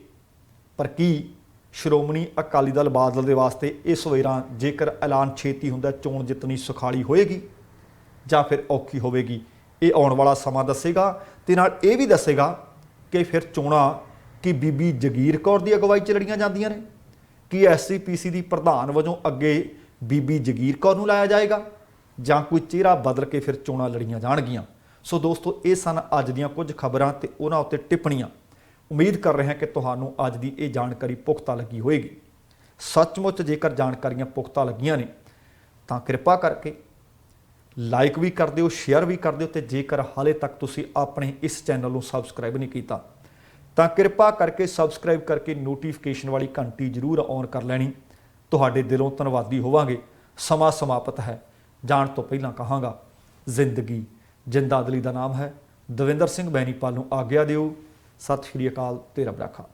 ਪਰ ਕੀ ਸ਼੍ਰੋਮਣੀ ਅਕਾਲੀ ਦਲ ਬਾਦਲ ਦੇ ਵਾਸਤੇ ਇਹ ਸਵੇਰਾਂ ਜੇਕਰ ਐਲਾਨ ਛੇਤੀ ਹੁੰਦਾ ਚੋਣ ਜਿੱਤਣੀ ਸੁਖਾਲੀ ਹੋਏਗੀ ਜਾਂ ਫਿਰ ਔਖੀ ਹੋਵੇਗੀ, ਇਹ ਆਉਣ ਵਾਲਾ ਸਮਾਂ ਦੱਸੇਗਾ। ਤੇ ਨਾਲ ਇਹ ਵੀ ਦੱਸੇਗਾ ਕਿ ਫਿਰ ਚੋਣਾਂ ਕਿ ਬੀਬੀ ਜਗੀਰ ਕੌਰ ਦੀ ਅਗਵਾਈ 'ਚ ਲੜੀਆਂ ਜਾਂਦੀਆਂ ਨੇ, ਕਿ ਐਸਜੀਪੀਸੀ ਦੀ ਪ੍ਰਧਾਨ ਵਜੋਂ ਅੱਗੇ ਬੀਬੀ ਜਗੀਰ ਕੌਰ ਨੂੰ ਲਾਇਆ ਜਾਏਗਾ ਜਾਂ ਕੋਈ ਚਿਹਰਾ ਬਦਲ ਕੇ ਫਿਰ ਚੋਣਾਂ ਲੜੀਆਂ ਜਾਣਗੀਆਂ। ਸੋ ਦੋਸਤੋ, ਇਹ ਸਨ ਅੱਜ ਦੀਆਂ ਕੁਝ ਖਬਰਾਂ ਤੇ ਉਹਨਾਂ ਉੱਤੇ ਟਿੱਪਣੀਆਂ। ਉਮੀਦ ਕਰ ਰਹੇ ਹਾਂ ਕਿ ਤੁਹਾਨੂੰ ਅੱਜ ਦੀ ਇਹ ਜਾਣਕਾਰੀ ਪੁਖਤਾ ਲੱਗੀ ਹੋਏਗੀ। ਸੱਚਮੁੱਚ ਜੇਕਰ ਜਾਣਕਾਰੀਆਂ ਪੁਖਤਾ ਲੱਗੀਆਂ ਨੇ ਤਾਂ ਕਿਰਪਾ ਕਰਕੇ ਲਾਈਕ ਵੀ ਕਰ ਦਿਓ, ਸ਼ੇਅਰ ਵੀ ਕਰ ਦਿਓ, ਤੇ ਜੇਕਰ ਹਾਲੇ ਤੱਕ ਤੁਸੀਂ ਆਪਣੇ ਇਸ ਚੈਨਲ ਨੂੰ ਸਬਸਕ੍ਰਾਈਬ ਨਹੀਂ ਕੀਤਾ ਤਾਂ ਕਿਰਪਾ ਕਰਕੇ ਸਬਸਕ੍ਰਾਈਬ ਕਰਕੇ ਨੋਟੀਫਿਕੇਸ਼ਨ ਵਾਲੀ ਘੰਟੀ ਜ਼ਰੂਰ ਔਨ ਕਰ ਲੈਣੀ। ਤੁਹਾਡੇ ਦਿਲੋਂ ਧੰਨਵਾਦੀ ਹੋਵਾਂਗੇ। ਸਮਾਂ ਸਮਾਪਤ ਹੈ। ਜਾਣ ਤੋਂ ਪਹਿਲਾਂ ਕਹਾਂਗਾ, ਜ਼ਿੰਦਗੀ ਜਿੰਦਾਦਲੀ ਦਾ ਨਾਮ ਹੈ। ਦਵਿੰਦਰ ਸਿੰਘ ਬੈਨੀਪਾਲ ਨੂੰ ਆਗਿਆ ਦਿਓ। ਸਤਿ ਸ਼੍ਰੀ ਅਕਾਲ ਤੇ ਰੱਬ ਰਾਖਾ।